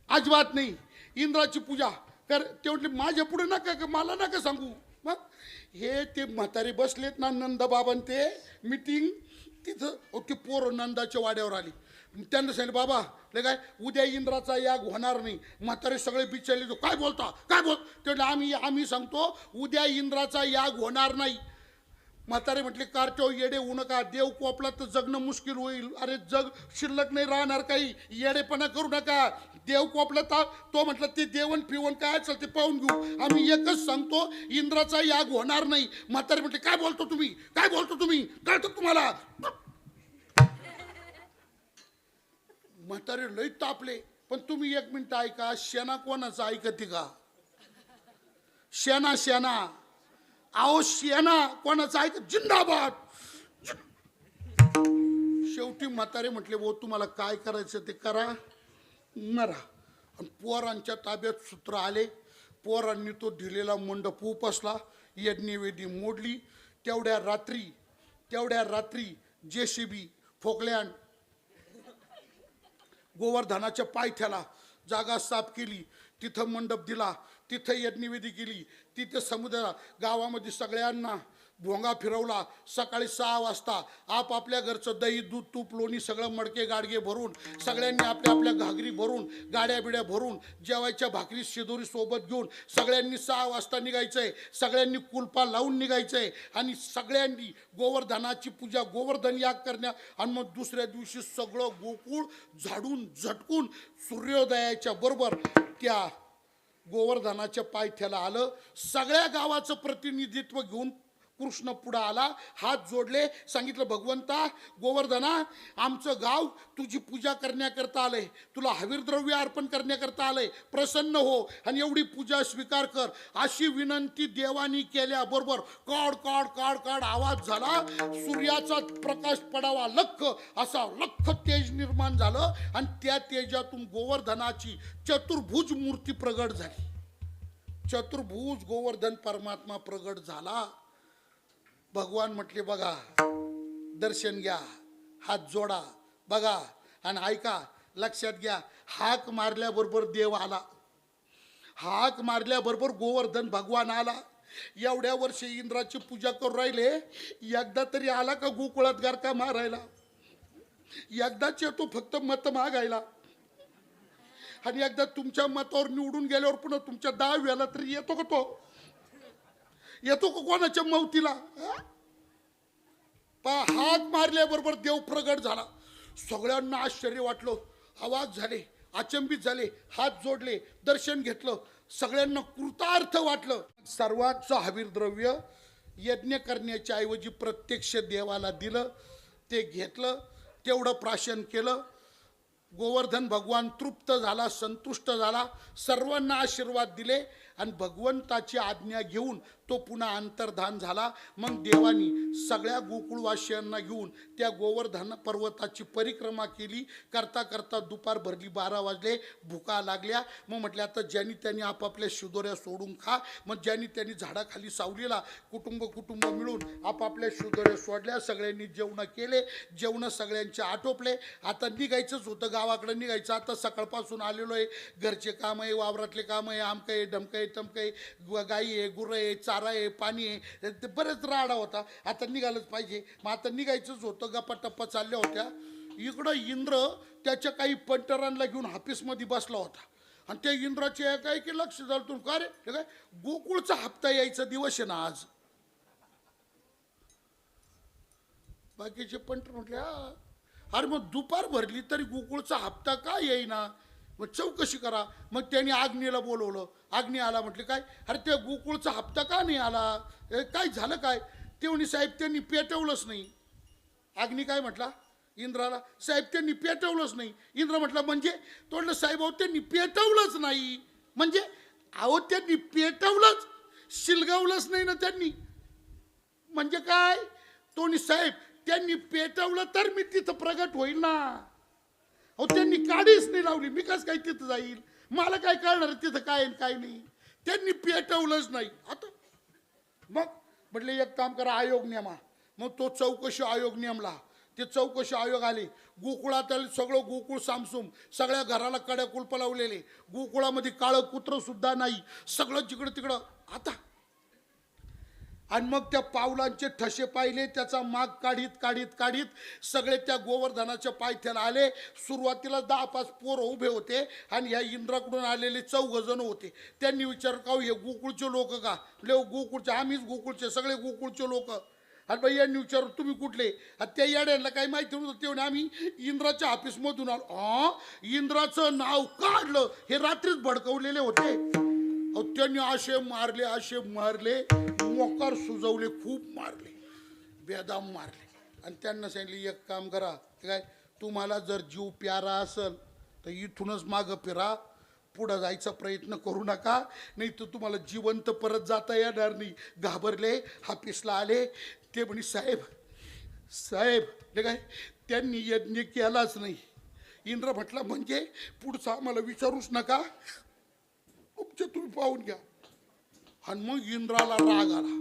[SPEAKER 1] अजिबात नाही. इंद्राची पूजा कर. ते म्हटले माझ्या पुढे नका, मला नका सांगू. मग हे ते म्हातारे बसलेत ना नंदबाबां ते मीटिंग तिथं. ते पोरं नंदाच्या वाड्यावर आली. त्यांना सांगितलं बाबा ले काय उद्या इंद्राचा याग होणार नाही. म्हातारे सगळे बिचारले, तो काय बोलता काय बोल. ते आम्ही सांगतो उद्या इंद्राचा याग होणार नाही. म्हातारे म्हटले कारटो येडे होऊ नका, देव कोपला तर जगणं मुश्किल होईल. अरे जग शिल्लक नाही राहणार, काही येडेपणा करू नका. देव कोपला तर तो म्हटलं ते देवण पिवण काय असेल ते पाहून घेऊ. आम्ही एकच सांगतो इंद्राचा याग होणार नाही. म्हातारे म्हटले काय बोलतो तुम्ही, काय बोलतो तुम्ही, कळतं तुम्हाला. म्हातारे लई तापले. पण तुम्ही एक मिनिट ऐका, शेणा कोणाचा ऐकते का? शेणा शेणा अहो शेणा कोणाचा ऐक जिंदाबाद. शेवटी म्हातारे म्हटले वो तुम्हाला काय करायचं ते करा, मरा. आणि पोरांच्या ताब्यात सूत्र आले. पोरांनी तो दिलेला मंडप उपसला, यज्ञवेदी मोडली. तेवढ्या रात्री JCB फोकलँड गोवर्धनाच्या पायथ्याला जागा साफ केली. तिथं मंडप दिला, तिथं यज्ञविधी केली. तिथे समुद्र गावामध्ये सगळ्यांना भोंगा फिरवला. सकाळी 6 वाजता आपापल्या घरचं दही दूध तूप लोणी सगळं मडके गाडगे भरून सगळ्यांनी आपल्या आपल्या घागरी भरून गाड्या बिड्या भरून जेवायच्या भाकरी शिदोरी सोबत घेऊन सगळ्यांनी 6 वाजता निघायचंय. सगळ्यांनी कुलपा लावून निघायचंय आणि सगळ्यांनी गोवर्धनाची पूजा गोवर्धन याग करण्या. आणि मग दुसऱ्या दिवशी सगळं गोकुळ झाडून झटकून सूर्योदयाच्या बरोबर त्या गोवर्धनाच्या पायथ्याला आलं. सगळ्या गावाचं प्रतिनिधित्व घेऊन कृष्ण पुढं आला, हात जोडले, सांगितलं भगवंता गोवर्धना आमचं गाव तुझी पूजा करण्याकरता आलंय, तुला हवीरद्रव्य अर्पण करण्याकरता आलंय, प्रसन्न हो आणि एवढी पूजा स्वीकार कर. अशी विनंती देवानी केल्याबरोबर काड काड काड काड आवाज झाला. सूर्याचा प्रकाश पडावा लख असा लख तेज निर्माण झालं आणि त्या तेजातून गोवर्धनाची चतुर्भुज मूर्ती प्रगट झाली. चतुर्भुज गोवर्धन परमात्मा प्रगट झाला. भगवान म्हटले बघा दर्शन घ्या, हात जोडा, बघा आणि ऐका, लक्षात घ्या. हाक मारल्याबरोबर देव आला, हाक मारल्याबरोबर गोवर्धन भगवान आला. एवढ्या वर्षी इंद्राची पूजा करून राहिले, एकदा तरी आला का गोकुळात गारका मारायला? एकदाच येतो फक्त मत मागायला. आणि एकदा तुमच्या मतावर निवडून गेल्यावर पुन्हा तुमच्या 10 वेळेला तरी येतो का तो? येतो का कोणाच्या मौतीला? हात मारल्याबरोबर देव प्रगट झाला. सगळ्यांना आश्चर्य वाटलं, आवाज झाले, अचंबित झाले, हात जोडले, दर्शन घेतलं. सगळ्यांना कृतार्थ वाटलं. सर्वांचं हवीर द्रव्य यज्ञ करण्याच्या ऐवजी प्रत्यक्ष देवाला दिलं. ते घेतलं, तेवढं प्राशन केलं. गोवर्धन भगवान तृप्त झाला, संतुष्ट झाला, सर्वांना आशीर्वाद दिले आणि भगवंताची आज्ञा घेऊन तो पुन्हा अंतर्धान झाला. मग देवानी सगळ्या गोकुळवासियांना घेऊन त्या गोवर्धन पर्वताची परिक्रमा केली. करता करता दुपार भरली, 12 वाजले, भुका लागल्या. मग म्हटलं आता ज्यांनी त्यांनी आपापल्या शिदोऱ्या सोडून खा. मग ज्यांनी त्यांनी झाडाखाली सावलीला कुटुंब मिळून आपापल्या शिदोऱ्या सोडल्या. सगळ्यांनी जेवण केले, जेवण सगळ्यांचे आटोपले. आता निघायचंच होतं, गावाकडे निघायचं. आता सकाळपासून आलेलो आहे, घरचे काम आहे, वावरातले काम आहे, आमकं आहे, ढमकं आहे, तमकं आहे, गाई आहे, गुरं आहे, चारा आहे, पाणी आहे, ते बरेच राडा होता. आता निघालंच पाहिजे. मग आता निघायचंच होतं. गप्पा टप्पा चालल्या होत्या. इकडं इंद्र त्याच्या काही पंटरांना घेऊन ऑफिसमध्ये बसला होता. आणि त्या इंद्राचे काय की लक्ष झालं तुम्ही का रे, काय गोकुळचा हप्ता यायचा दिवस आहे ना आज. बाकीचे पंटर म्हटले अरे मग दुपार भरली तरी गोकुळचा हप्ता का येईना, मग चौकशी करा. मग त्यांनी आग्नेला बोलवलं. आग्ने आला. म्हटले काय, अरे त्या गोकुळचा हप्ता का नाही आला, काय झालं काय? ते म्हणे साहेब त्यांनी पेटवलंच नाही. आग्ने काय म्हटला इंद्राला, साहेब त्यांनी पेटवलंच नाही. इंद्र म्हटलं म्हणजे? तो म्हटलं साहेब अहो त्यांनी पेटवलंच नाही. म्हणजे अहो त्यांनी पेटवलंच, शिलगावलंच नाही ना त्यांनी. म्हणजे काय? तो म्हणे साहेब त्यांनी पेटवलं तर मी तिथं प्रगट होईल ना. अहो त्यांनी काडीच नाही लावली, मी कसं काय तिथं जाईल? मला काय कळणार तिथं काय काय नाही. त्यांनी पेटवलंच नाही. आता मग म्हटले एक काम करा, आयोग नेमा. मग तो चौकशी आयोग नेमला. ते चौकशी आयोग आले. गोकुळातील सगळं गोकुळ सामसूम, सगळ्या घराला कड्या कुलप लावलेले, गोकुळामध्ये काळं कुत्र सुद्धा नाही, सगळं जिकडं तिकडं. आता आणि मग त्या पावलांचे ठसे पाहिले, त्याचा माग काढीत काढीत काढीत सगळे त्या गोवर्धनाच्या पायथ्याला आले. सुरुवातीला 10-5 पोरं उभे होते आणि ह्या इंद्राकडून आलेले 4 जण होते. त्यांनी विचार का हे गोकुळचे लोक का? गोकुळचे, आम्हीच गोकुळचे, सगळे गोकुळचे लोक. आणि बाई यांनी विचारलं तुम्ही कुठले? त्या येड्यांना काही माहिती नव्हतं. तेवढे आम्ही इंद्राच्या ऑफिसमधून आलो. इंद्राचं नाव काढलं, हे रात्रीच भडकवलेले होते. त्यांनी असे मारले, मोकार सुजवले, खूप मारले, बेदाम मारले. आणि त्यांना सांगितले एक काम करा, काय तुम्हाला जर जीव प्यारा असेल तर इथूनच मागं फिरा, पुढं जायचा प्रयत्न करू नका, नाही तर तुम्हाला जिवंत परत जाता येणार नाही. घाबरले, हाफिसला आले. ते म्हणे साहेब ते काय त्यांनी यज्ञ केलाच नाही. इंद्र म्हटला म्हणजे पुढचं आम्हाला विचारूच नका, तुमचे तुम्ही पाहून घ्या. आणि मग इंद्राला राग आला.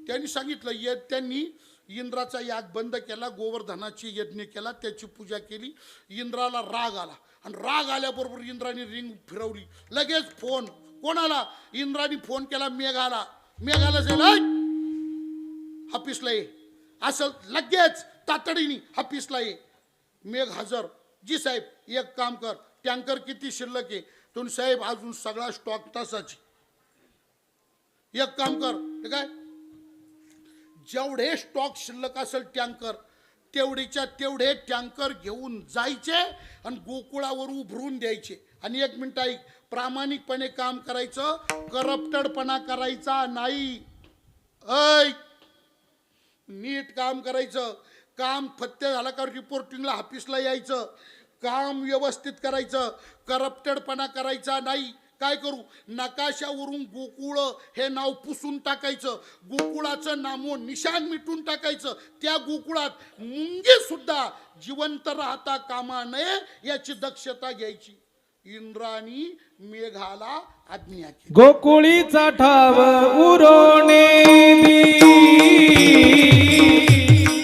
[SPEAKER 1] त्यांनी सांगितलं त्यांनी इंद्राचा याग बंद केला, गोवर्धनाची यज्ञ केला, त्याची पूजा केली. इंद्राला राग आला आणि राग आल्याबरोबर इंद्राने रिंग फिरवली. लगेच फोन कोणाला? इंद्राने फोन केला मेघाला. मेघाला हाफिसला ये, असं लगेच तातडीने हाफिसला ये. मेघ हजर. जी साहेब एक काम कर, टँकर किती शिल्लक आहे? तुम्ही साहेब अजून सगळा स्टॉक तासाची. एक काम कर, ठीक आहे, जेवढे स्टॉक शिल्लक असेल टँकर, तेवढेच्या तेवढे टँकर घेऊन जायचे आणि गोकुळावर उभरून द्यायचे. आणि 1 मिनिट ऐक, प्रामाणिकपणे काम करायचं, करप्टेडपणा करायचा नाही. ऐक, नीट काम करायचं. काम फत्ते झाला का रिपोर्टिंगला ऑफिसला यायचं. काम व्यवस्थित करायचं, करप्टेडपणा करायचा नाही. काय करू? नकाशावरून गोकुळ हे नाव पुसून टाकायचं, गोकुळाचं नामो निशान मिटून टाकायचं. त्या गोकुळात मुंगी सुद्धा जिवंत राहता कामा नये याची दक्षता घ्यायची. इंद्रानी मेघाला आज्ञा केली.
[SPEAKER 2] गोकुळीचा ठाव उरोणे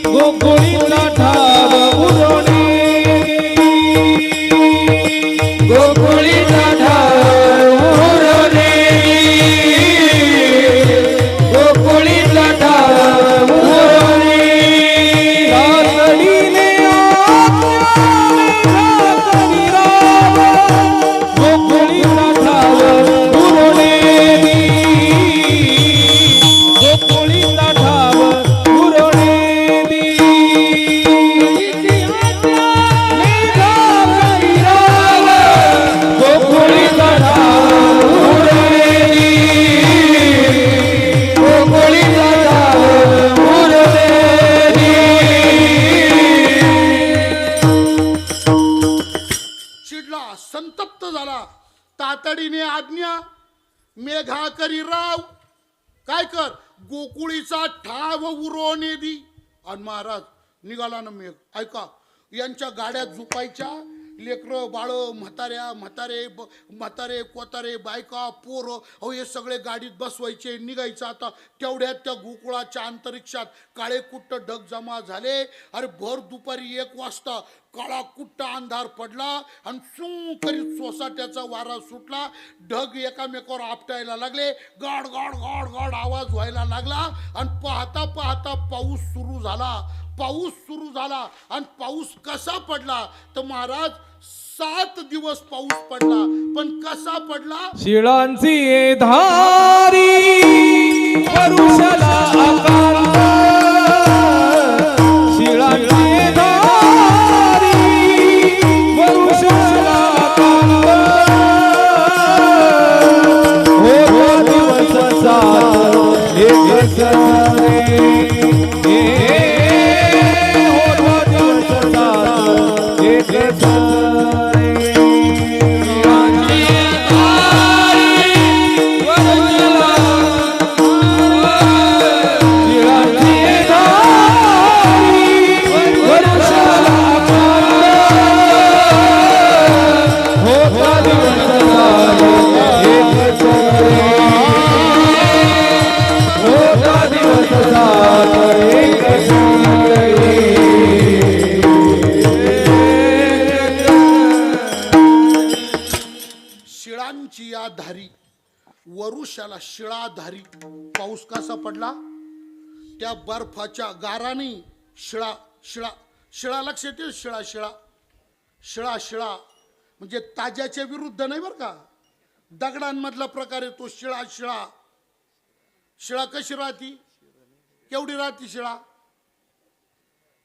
[SPEAKER 2] गोकुळीचा ठाव उरोणे गोकुळीचा ठाव उरोणे गोकुळीचा ठाव उरोणे तातडीने गोकुळीचा ठाव उरोणे गोकुळीचा ठाव उरोणे
[SPEAKER 1] संतप्त झाला. तातडीने आज्ञा, मेघा करी राव, काय कर, गोकुळीचा ठाव उरोणे दी. आणि महाराज निघाला ना मेघ. ऐका, यांच्या गाड्या झुपायच्या, लेकरं बाळ, म्हातारे कोतारे, बायका, पोरं, अहो हे सगळे गाडीत बसवायचे, निघायचं. आता तेवढ्यात त्या गोकुळाच्या अंतरिक्षात काळे कुट्ट ढग जमा झाले. अरे भर दुपारी 1 वाजता काळा कुट्ट अंधार पडला आणि सू करीत सोसाट्याचा वारा सुटला. ढग एकामेकावर आपटायला लागले, गाड गाड गाड गाड आवाज व्हायला लागला. आणि पाहता पाहता पाऊस सुरू झाला. आणि पाऊस कसा पडला तर महाराज 7 दिवस पाऊस पडला. पण कसा पडला?
[SPEAKER 2] शिळांची ये धारी परुषला आकांत शिळांची ये धारी परुषला आकांत हो दिवस सात एक सरे
[SPEAKER 1] वरुषाला शिळाधारी पाऊस कसा पडला त्या बर्फाच्या गाराने शिळा शिळा शिळा लक्षात येईल शिळा शिळा शिळा शिळा म्हणजे ताज्याच्या विरुद्ध नाही बरं का दगडांमधला प्रकार आहे तो शिळा शिळा शिळा कशी राहती केवढी राहती शिळा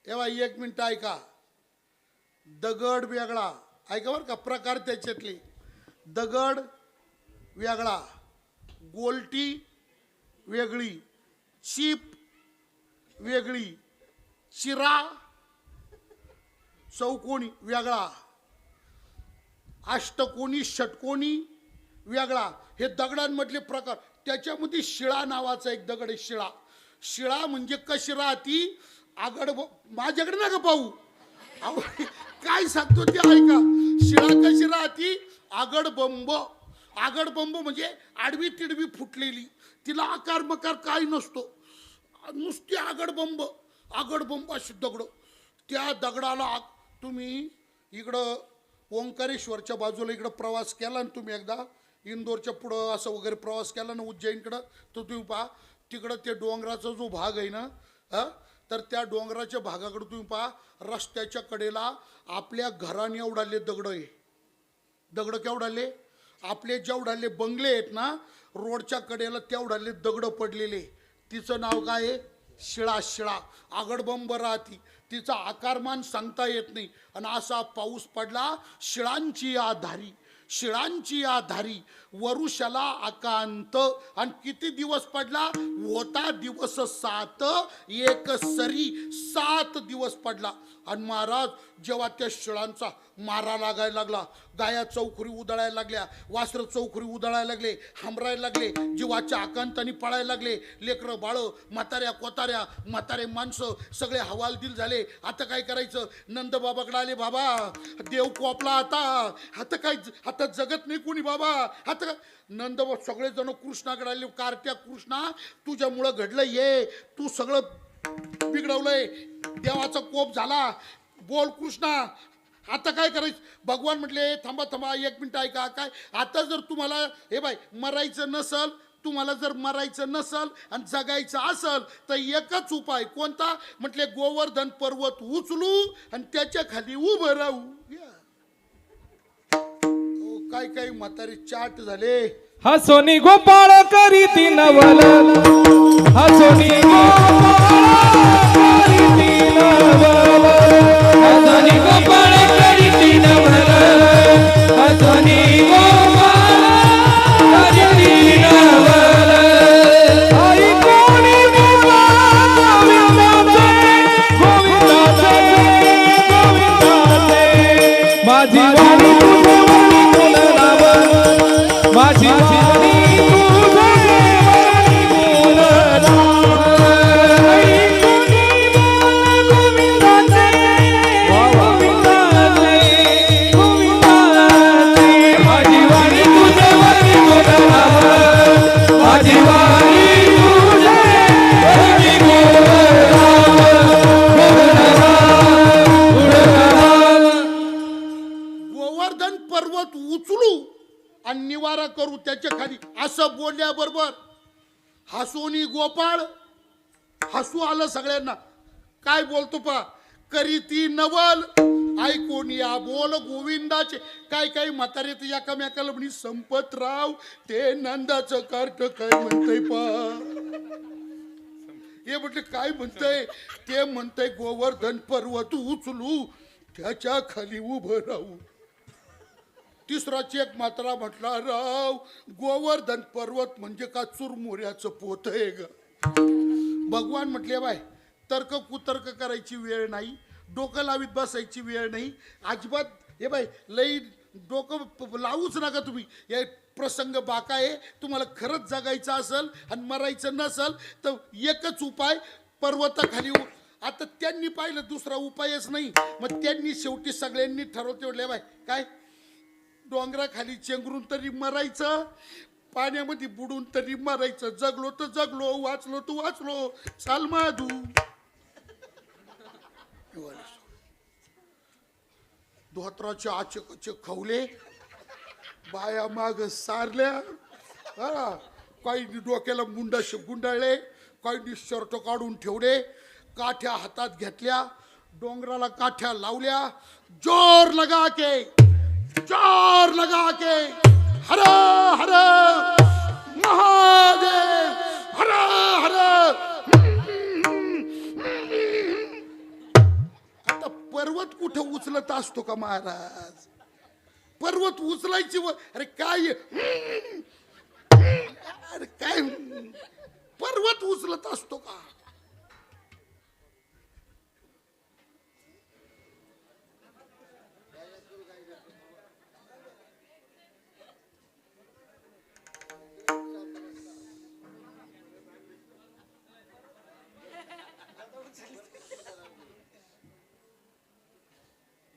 [SPEAKER 1] एव्हा एक मिनिट ऐका दगड वेगळा ऐका बरं का प्रकार त्याच्यातले दगड वेगळा गोलटी वेगळी चीप वेगळी चिरा चौकोनी वेगळा अष्टकोनी षटकोनी वेगळा हे दगडांमधले प्रकार त्याच्यामध्ये शिळा नावाचा एक दगड आहे शिळा शिळा म्हणजे कशी राहती आगड माझ्याकडे नका पाहू अहो, काय सांगतो ते ऐका शिळा कशी राहती आगड बंब म्हणजे आडवी तिडवी फुटलेली तिला आकार मकार काही नसतो नुसती आगड बंब अशी दगड त्या दगडाला तुम्ही इकडं ओंकारेश्वरच्या बाजूला इकडं प्रवास केला ना तुम्ही एकदा इंदोरच्या पुढं असं वगैरे प्रवास केला ना उज्जैनकडं तर तुम्ही पहा तिकडं ते डोंगराचा जो भाग आहे ना तर त्या डोंगराच्या भागाकडे तुम्ही पहा रस्त्याच्या कडेला आपल्या घराने एवढाले दगड आहे दगड केवढाले आपले जेवढाले बंगले आहेत ना रोडच्या कडेला तेवढाले दगड पडलेले तिचं नाव काय आहे शिळा शिळा आगडबंब राहती तिचा आकारमान सांगता येत नाही आणि असा पाऊस पडला शिळांची आधारी वरुषाला आकांत आणि किती दिवस पडला होता दिवस 7 एक सरी 7 दिवस पडला आणि महाराज जेव्हा त्या शिळांचा मारा लागायला लागला गाया चौखरी उधळायला लागल्या वासर चौखरी उधळायला लागले हमरायला लागले जीवाच्या आकांताने पळायला लागले लेकरं बाळ म्हाताऱ्या कोताऱ्या म्हातारे माणसं सगळे हवालदिल झाले आता काय करायचं नंदबाबाकडे आले बाबा देव कोपला आता जगत नाही कोणी बाबा आता नंदबाबा सगळेजण कृष्णाकडे आले कार्ट्या कृष्णा तुझ्यामुळं घडलं ये तू सगळं बिघडवलंय देवाचा कोप झाला बोल कृष्णा आता काय करायचं भगवान म्हटले थांबा 1 मिनिट ऐका काय आता जर तुम्हाला हे बाय मरायचं नसल तुम्हाला जर मरायचं नसल आणि जगायचं असल तर एकच उपाय कोणता म्हटले गोवर्धन पर्वत उचलू आणि त्याच्या खाली उभं राहू काय म्हातारी चाट झाले
[SPEAKER 2] हसोनी गोपाळ करीती नवल हसोनी गोपाळ करीती नवल हसोनी गोपाळ करीती नवल आई कोणी बोला गोविंदाचे माझी वाणी माझी वाणी
[SPEAKER 1] गोवर्धन पर्वत उचलू आणि निवारा करू त्याच्या खाली असं बोलल्याबरोबर हसोनी गोपाळ हसू आलं सगळ्यांना काय बोलतो पा करीती नवल ऐकून या बोल गोविंदाचे काय म्हातारे तर एकामेकाला म्हणे संपतराव ते नंदाचं कार्ट काय म्हणतंय पा हे म्हटले काय म्हणतंय ते म्हणतंय गोवर्धन पर्वत उचलू त्याच्या खाली उभं राहू तिसरा चेक मात्रा म्हटला राव गोवर्धन पर्वत म्हणजे का चुरमुऱ्याचं पोत आहे ग भगवान म्हटले बाय तर्क कुतर्क करायची वेळ नाही डोकं लावीत बसायची वेळ नाही अजिबात हे बाय लई डोकं लावूच नका तुम्ही हे प्रसंग बाका आहे तुम्हाला खरंच जगायचं असेल आणि मरायचं नसेल तर एकच उपाय पर्वताखाली आता त्यांनी पाहिलं दुसरा उपायच नाही मग त्यांनी शेवटी सगळ्यांनी ठरवते म्हटले बाय काय डोंगराखाली चेंगरून तरी मरायचं पाण्यामध्ये बुडून तरी मरायचं जगलो तर जगलो वाचलो तर वाचलो चाल माधू धोत्राचे आचेकचे खवले बाया माग सारल्या हा. काही डोक्याला गुंडाळले, काही शर्ट काढून ठेवले, काठ्या हातात घेतल्या, डोंगराला काठ्या लावल्या, जोर लगा के हर हर महादेव हर हर. आता पर्वत कुठं उचलत असतो का महाराज? पर्वत उचलायची अरे काय अरे काय पर्वत उचलत असतो का?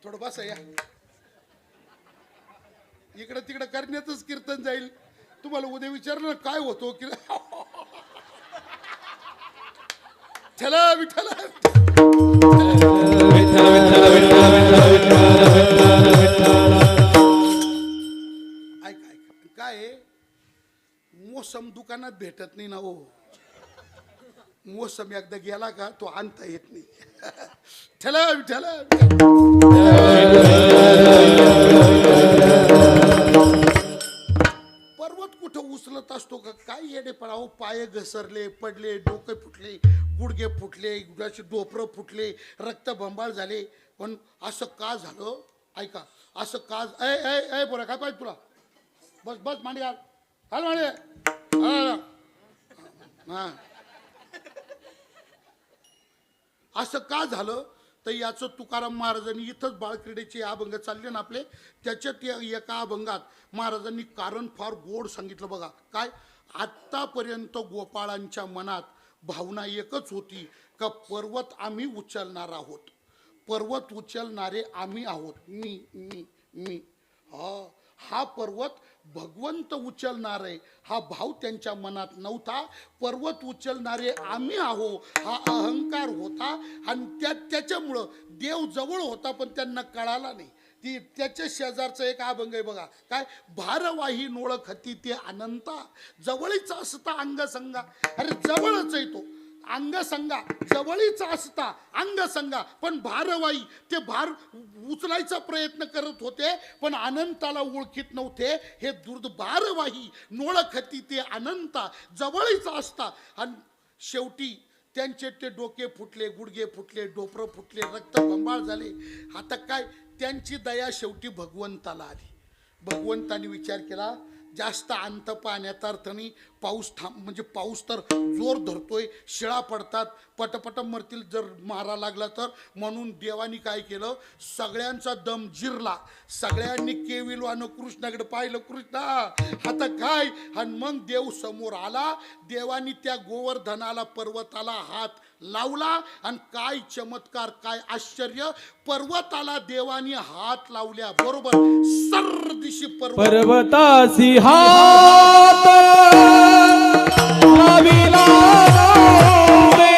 [SPEAKER 1] थोडं बसा या. इकडं तिकडं करण्यातच कीर्तन जाईल. तुम्हाला उद्या विचारलं काय होतो की चला विठ्ठल. ऐक काय मोसम दुकानात भेटत नाही ना हो. मोसम एकदा गेला का तो आणता येत नाही. ठेला विठ्ठल. पर्वत कुठं उचलत असतो का काय येडेपणा हो. पाय घसरले, पडले, डोके फुटले, गुडघे फुटले, गुडघ्याचे डोपरं फुटले, रक्तबंबाळ झाले. पण असं का झालं? ऐका असं का ऐ बोला काय पाहिजे तुला? बस बस मांडी घाल घाल मांडी. हा असं का झालं तर याचं तुकाराम महाराजांनी इथंच बाळक्रीडेचे अभंग चालले ना आपले, त्याच्यात एका अभंगात महाराजांनी कारण फार गोड सांगितलं बघा. काय? आत्तापर्यंत गोपाळांच्या मनात भावना एकच होती का पर्वत आम्ही उचलणार आहोत, पर्वत उचलणारे आम्ही आहोत. मी मी मी हा पर्वत भगवंत उचलणार आहे हा भाव त्यांच्या मनात नव्हता. पर्वत उचलणारे आम्ही आहो हा अहंकार होता. आणि त्याच्यामुळं देव जवळ होता पण त्यांना कळाला नाही. ती त्याच्या शेजारचं एक अभंग आहे बघा. काय? भारवाही नोळखती ते अनंता, जवळीच असता अंगसंगा. अरे जवळच आहे तो अंगसंगा, जवळीच असता अंगसंगा. पण भारवाई ते भार उचलायचा प्रयत्न करत होते पण अनंताला ओळखीत नव्हते. हे भारवाही नोळखती ते अनंता, जवळीच असता. आणि शेवटी त्यांचे ते डोके फुटले, गुडघे फुटले, डोपरं फुटले, रक्तबंबाळ झाले. आता काय? त्यांची दया शेवटी भगवंताला आली. भगवंताने विचार केला जास्त अंत पाण्यात अर्थ नाही. पाऊस म्हणजे पाऊस तर जोर धरतोय, शिळा पडतात, पटपट मरतील जर मारा लागला तर. म्हणून देवानी काय केलं? सगळ्यांचा दम जिरला. सगळ्यांनी केविलवानं कृष्णाकडे पाहिलं. कृष्णा आता काय? आणि मग देव समोर आला. देवानी त्या गोवर्धनाला पर्वताला हात लावला आणि काय चमत्कार, काय आश्चर्य. पर्वताला देवानी हात लावल्या बरोबर सर्व दिशी
[SPEAKER 2] पर्वतासी हात लाविला रे,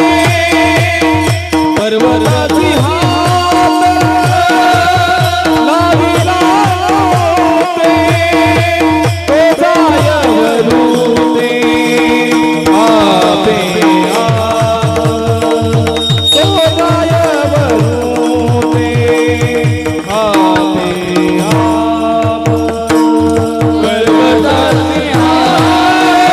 [SPEAKER 2] पर्वतासी हात लाविला रे, तो जायवरू ते आपे पर्वतासी हात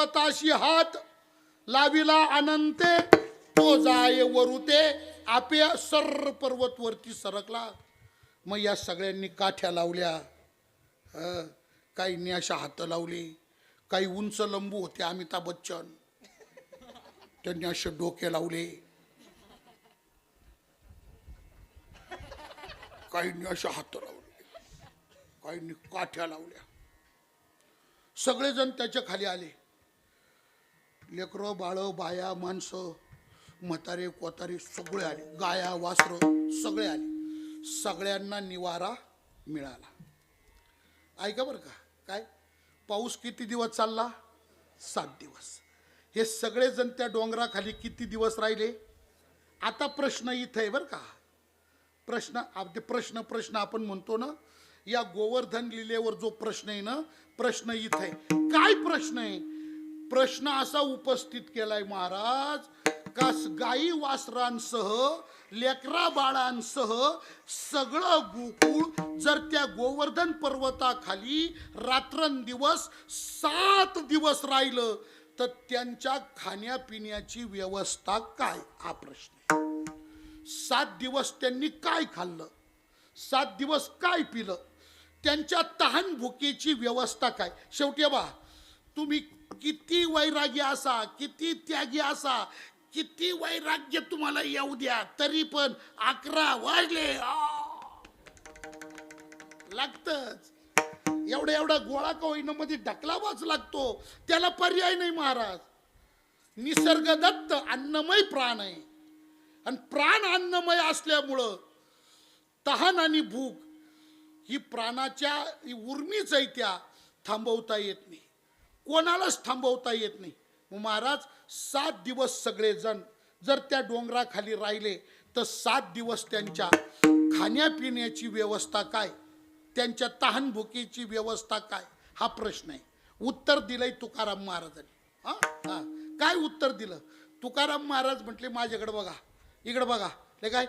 [SPEAKER 1] पर्वताशी हात लाविला अनंते, तो जाय वरुते, आपे सर पर्वत वरती सरकला. मग या सगळ्यांनी काठ्या लावल्या, काहींनी अशा हात लावले, काही उंच लंबू होते अमिताभ बच्चन, त्यांनी असे डोके लावले, काहींनी अशा हात लावले, काहींनी काठ्या लावल्या. सगळेजण त्याच्या खाली आले. लेकरं बाळ बाया माणसं म्हातारे कोतारे सगळे आले, गाया वासर सगळे आले. सगळ्यांना निवारा मिळाला. ऐका बरं का, काय पाऊस किती दिवस चालला? 7 दिवस. हे सगळेजण त्या डोंगराखाली किती दिवस राहिले? आता प्रश्न इथं आहे बरं का. प्रश्न आपण म्हणतो ना, या गोवर्धन लीलेवर जो प्रश्न आहे ना, प्रश्न इथं आहे. काय प्रश्न आहे? प्रश्न असा उपस्थित केलाय महाराज, का गाई वासरांसह लेकरा बाळांसह सगळं गोकुळ जर त्या गोवर्धन पर्वताखाली रात्रंदिवस 7 दिवस राहिलं तर त्यांच्या खाण्यापिण्याची व्यवस्था काय? हा प्रश्न. 7 दिवस त्यांनी काय खाल्लं, 7 दिवस काय पिलं, त्यांच्या तहान भुकेची व्यवस्था काय? शेवटी बा, तुम्ही किती वैरागी असा, किती त्यागी असा, किती वैराग्य तुम्हाला येऊ द्या, तरी पण 11 वाजले लागतच. एवढा गोळा का होईना मध्ये ढकलावाच लागतो, त्याला पर्याय नाही महाराज. निसर्गदत्त अन्नमय प्राण आहे, आणि प्राण अन्नमय असल्यामुळं तहान आणि भूक ही प्राणाच्या उर्मीच आहे, त्या थांबवता येत नाही, कोणालाच थांबवता येत नाही. महाराज 7 दिवस सगळेजण जर त्या डोंगराखाली राहिले तर 7 दिवस त्यांच्या खाण्यापिण्याची व्यवस्था काय, त्यांच्या तहान भुकेची व्यवस्था काय? हा प्रश्न आहे. उत्तर दिलंय तुकाराम महाराजांनी. काय उत्तर दिलं? तुकाराम महाराज म्हटले, माझ्याकडे बघा, इकडे बघा. ले काय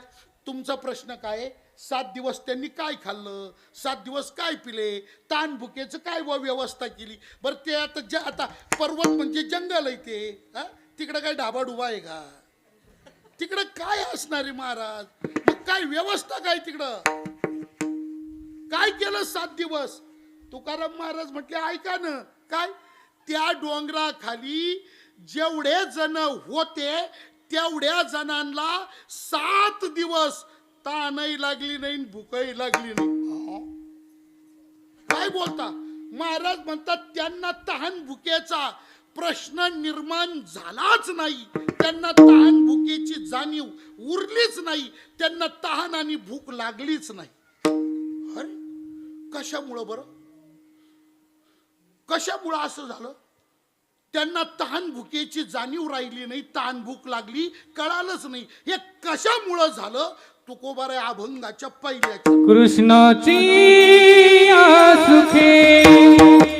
[SPEAKER 1] तुमचा प्रश्न काय? 7 दिवस त्यांनी काय खाल्लं, 7 दिवस काय पिले, ताण भुकेचं काय व्यवस्था केली? बरं ते आता पर्वत म्हणजे जंगल आहे ते, तिकडं काय ढाबा डुबा आहे का? तिकडं काय असणार आहे महाराज? मग काय व्यवस्था काय तिकडं? काय केलं 7 दिवस? तुकाराम महाराज म्हटले, ऐका ना, काय त्या डोंगराखाली जेवढे जण होते तेवढ्या जणांना 7 दिवस ताणही लागली नाही, भूकही लागली नाही. काय बोलता महाराज? म्हणतात त्यांना तहान भुकेचा प्रश्न निर्माण झालाच नाही, त्यांना तहान भुकेची जाणीव उरलीच नाही, त्यांना तहान आणि भूक लागलीच नाही. अरे कशामुळं बरं? कशामुळं असं झालं? त्यांना तहान भुकेची जाणीव राहिली नाही, तहान भूक लागली कळालंच नाही. हे कशामुळं झालं? तुकोबाराय अभंगाच्या पहिल्याच्या.
[SPEAKER 2] कृष्णाची सुखे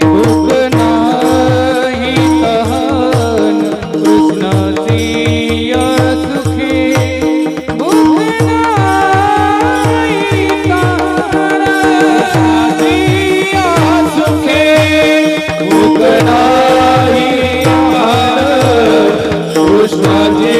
[SPEAKER 2] भूक नाही तहान, कृष्णाची सुखे भूक नाही तहान, कृष्णाची सुखे भूक नाही तहान, कृष्णाची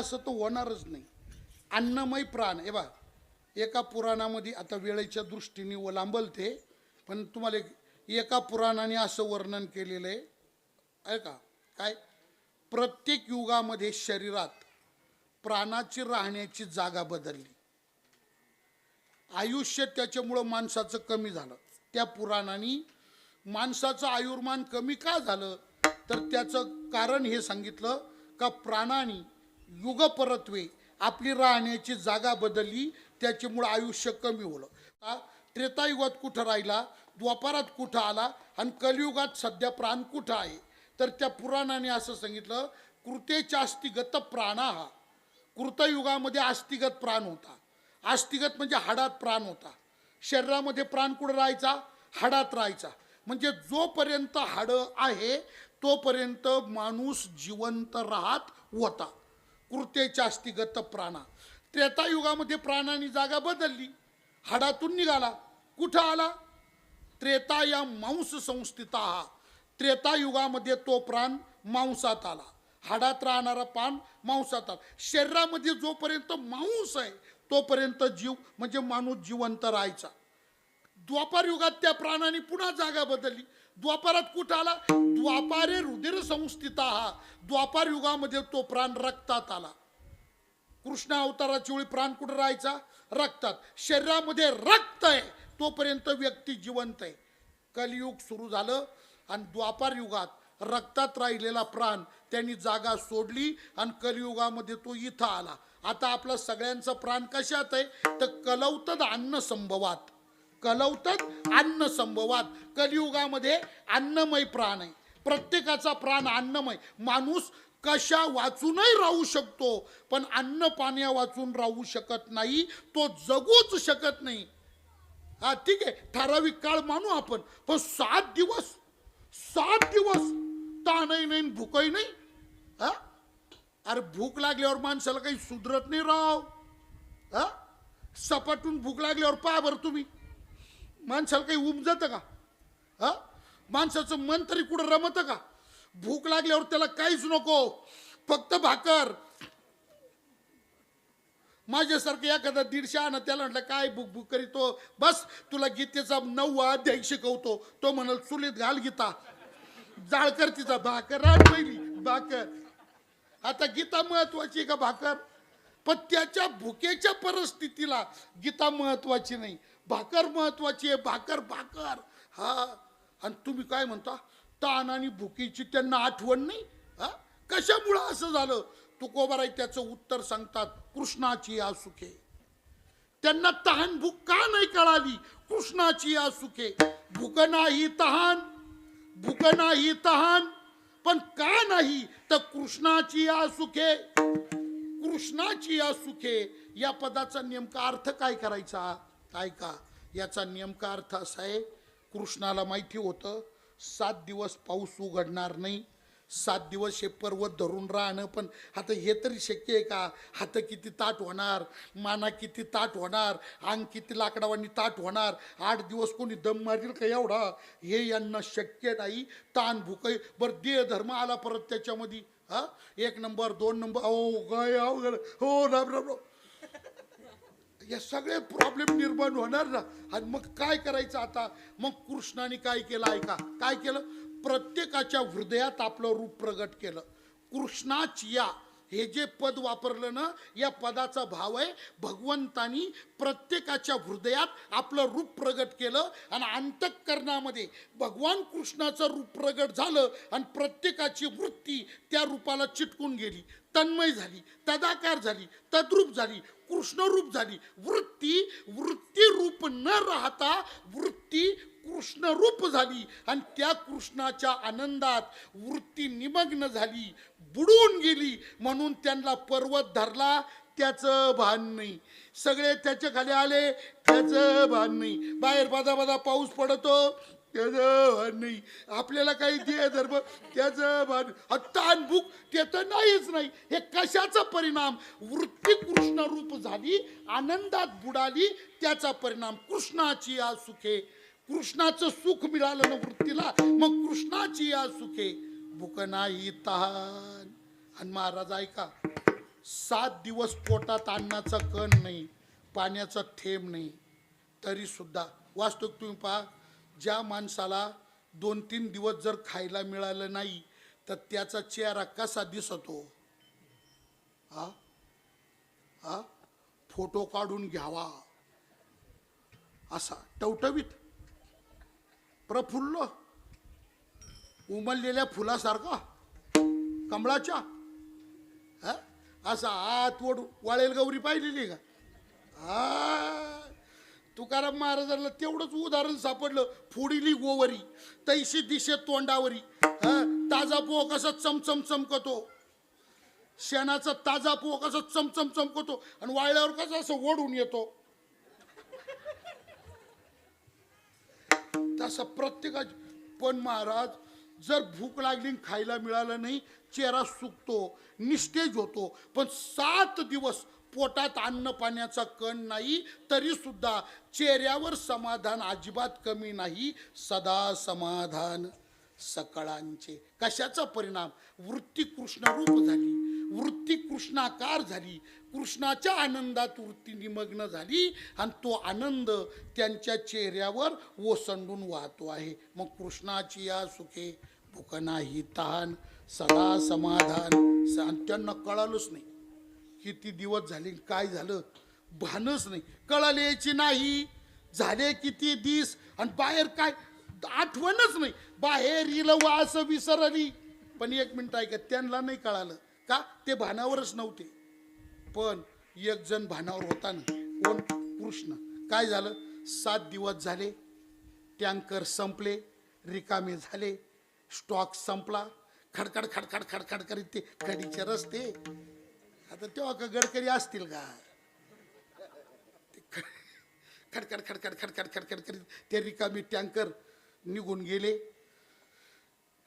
[SPEAKER 1] असं तर होणारच नाही. अन्नमय प्राण हे बा, एका पुराणामध्ये, आता वेळेच्या दृष्टीने ओलांबलते, पण तुम्हाला एका पुराणाने असं वर्णन केलेलं आहे का, काय, प्रत्येक युगामध्ये शरीरात प्राणाची राहण्याची जागा बदलली. आयुष्य त्याच्यामुळं माणसाचं कमी झालं. त्या पुराणाने माणसाचं आयुर्मान कमी का झालं, तर त्याचं कारण हे सांगितलं का प्राणाने युगपरत्वे आपली राहण्याची जागा बदलली, त्याच्यामुळं आयुष्य कमी होलं. त्रेतायुगात कुठं राहिला, द्वापारात कुठं आला, आणि कलियुगात सध्या प्राण कुठं आहे, तर त्या पुराणाने असं सांगितलं, कृतेचास्तिगत प्राणा. हा कृतयुगामध्ये अस्थिगत प्राण होता. अस्थिगत म्हणजे हाडात प्राण होता. शरीरामध्ये प्राण कुठं राहायचा, हाडात राहायचा. म्हणजे जोपर्यंत हाडं आहे तोपर्यंत माणूस जिवंत राहत होता. कृतेचास्तिगत प्राणा. त्रेतायुगामध्ये प्राणाने जागा बदलली, हाडातून निघाला, कुठं आला, त्रेता या मांस संस्थिता. त्रेतायुगामध्ये तो प्राण मांसात आला, हाडात राहणारा प्राण मांसात आला. शरीरामध्ये जोपर्यंत मांस आहे तोपर्यंत जीव म्हणजे माणूस जिवंत राहायचा. द्वापार युगात त्या प्राणाने पुन्हा जागा बदलली. द्वापारात कुठं आला, द्वापारे रुधिर संस्थिता. द्वापार युगामध्ये तो प्राण रक्तात आला. कृष्ण अवताराच्या वेळी प्राण कुठं राहायचा, रक्तात. शरीरामध्ये रक्त आहे तोपर्यंत व्यक्ती जिवंत आहे. कलियुग सुरू झालं आणि द्वापार युगात रक्तात राहिलेला प्राण त्यांनी जागा सोडली आणि कलियुगामध्ये तो इथं आला. आता आपला सगळ्यांचा प्राण कशात आहे, तर कलौतद अन्न संभवात. कलौतद अन्न संभवात. कलियुगामध्ये अन्नमय प्राण आहे. प्रत्येकाचा प्राण अन्नमय. माणूस कशा वाचूनही राहू शकतो, पण अन्न पाण्या वाचून राहू शकत नाही, तो जगूच शकत नाही. हा ठीक आहे, ठराविक काळ मानू आपण, पण 7 दिवस ताणही नाही भूकही नाही. हा, अरे भूक लागल्यावर माणसाला काही सुधरत नाही राव. हा, सपाटून भूक लागल्यावर पहा बरं तुम्ही, माणसाला काही उपजतं का. हा, माणसाचं मन तरी कुठं रमतं का. भूक लागल्यावर त्याला काहीच नको, फक्त भाकर. माझ्यासारखं एखादा 150 आणा, त्याला म्हटलं काय भूक भूक करीतो, बस तुला गीतेचा 9वा अध्याय शिकवतो. तो म्हणाल चुलीत घाल गीता, जाळ कर तिचा, भाकर राहत पहिली भाकर. आता गीता महत्वाची आहे का भाकर, पण त्याच्या भुकेच्या परिस्थितीला गीता महत्वाची नाही, भाकर महत्वाची आहे. भाकर भाकर. हा, आणि तुम्ही काय म्हणता, ताण आणि भुकीची त्यांना आठवण नाही. हा, कशामुळं असं झालं, तुकोबाराय त्याचं उत्तर सांगतात, कृष्णाची या सुखे. त्यांना तहान भूक का नाही कळाली, कृष्णाची या सुखे. भूक नाही तहान, भूक नाही तहान, पण का नाही, तर कृष्णाची या सुखे. कृष्णाची या सुखे या पदाचा नेमका अर्थ काय करायचा, काय का, याचा नेमका अर्थ असा आहे, कृष्णाला माहिती होतं 7 दिवस पाऊस उघडणार नाही, 7 दिवस हे पर्वत धरून राहणं. पण आता हे तरी शक्य आहे का, हात किती ताट होणार, माना किती ताट होणार, अंग किती लाकडावांनी ताट होणार, 8 दिवस कोणी दम मारील का एवढा, हे यांना शक्य नाही. ताण भुकई बरं, देह धर्म आला परत त्याच्यामध्ये. हा, 1 नंबर 2 नंबर, ओ काय अवघड, हो राम राम राम, या सगळे प्रॉब्लेम निर्माण होणार ना. आणि मग काय करायचं आता, मग कृष्णाने काय केलं ऐका, काय केलं, प्रत्येकाच्या हृदयात आपलं रूप प्रगट केलं. कृष्णाची या हे जे पद वापरलं ना, या पदाचा भाव आहे भगवंतानी प्रत्येकाच्या हृदयात आपलं रूप प्रगट केलं आणि अंतःकरणामध्ये भगवान कृष्णाचं रूप प्रगट झालं आणि प्रत्येकाची वृत्ती त्या रूपाला चिटकून गेली, तन्मय झाली, तदाकार झाली, तद्रूप झाली, कृष्णरूप झाली. वृत्ती रूप न राहता वृत्ती कृष्णरूप झाली आणि त्या कृष्णाच्या आनंदात वृत्ती निमग्न झाली, बुडून गेली. म्हणून त्यांना पर्वत धरला, त्याचं भान नाही. सगळे त्याच्या खाली आले, त्याचं भान नाही. बाहेर बाधा बाधा पाऊस पडतो, त्याचं भान नाही. आपल्याला काही दे धर्म, त्याचं भान. ताण भूक ते तर नाहीच नाही. हे कशाचा परिणाम, वृत्ती कृष्ण रूप झाली, आनंदात बुडाली, त्याचा परिणाम. कृष्णाची या सुखे, कृष्णाचं सुख मिळालं ना वृत्तीला, मग कृष्णाची या सुखे. भूक नाही तहान. आणि महाराज ऐका, 7 दिवस पोटात अन्नाचा कण नाही, पाण्याचा थेंब नाही, तरी सुद्धा वास्तविक तुम्ही पहा, ज्या माणसाला 2-3 दिवस जर खायला मिळालं नाही तर त्याचा चेहरा कसा दिसतो? हा हा फोटो काढून घ्यावा, असा टवटवीत, प्रफुल्ल, उमललेल्या फुलासारखा, कमळाच्या, हा असा हात ओढ वाळेल गौरी पाहिलेली का? हा तुकाराम महाराजांना तेवढंच उदाहरण सापडलं, फोडिली गोवरी तैशी दिशे तोंडावरी. ताजा पोह कसा चमचम चमकतो, शेणाचा ताजा पोह कसा चमचम चमकतो आणि वाळल्यावर कसं असं ओढून येतो, तसा प्रत्येकाची. पण महाराज, जर भूक लागली खायला मिळालं नाही, चेहरा सुकतो, निस्तेज होतो. पण 7 दिवस पोटात अन्न पाण्याचा कण नाही, तरी सुद्धा चेहऱ्यावर समाधान अजिबात कमी नाही, सदा समाधान सकळांचे. कशाचा परिणाम? वृत्ती कृष्णरूप झाली, वृत्ती कृष्णाकार झाली, कृष्णाच्या आनंदात वृत्ती निमग्न झाली आणि तो आनंद त्यांच्या चेहऱ्यावर ओसंडून वाहतो आहे. मग कृष्णाची या सुखे भूक नाही तहान, सदा समाधान. आणि त्यांना कळालंच नाही किती दिवस झाले, काय झालं भानच नाही, कळाले यायची नाही, झाले किती दिस आणि बाहेर काय आठवणच नाही, बाहेर इलं वास विसरली. पण 1 मिनिट ऐका, त्यांना नाही कळालं का? ते भानावरच नव्हते. पण एक जण भानावर होता ना, कोण? कृष्ण. काय झालं? 7 दिवस झाले, टँकर संपले, रिकामे झाले, स्टॉक संपला, खडखड खडखड खडखड करीत ते कडीचे रस्ते. आता तेव्हा का गडकरी असतील का? खडखड खडखड खडखड खडखड करीत ते रिकामी टँकर निघून गेले.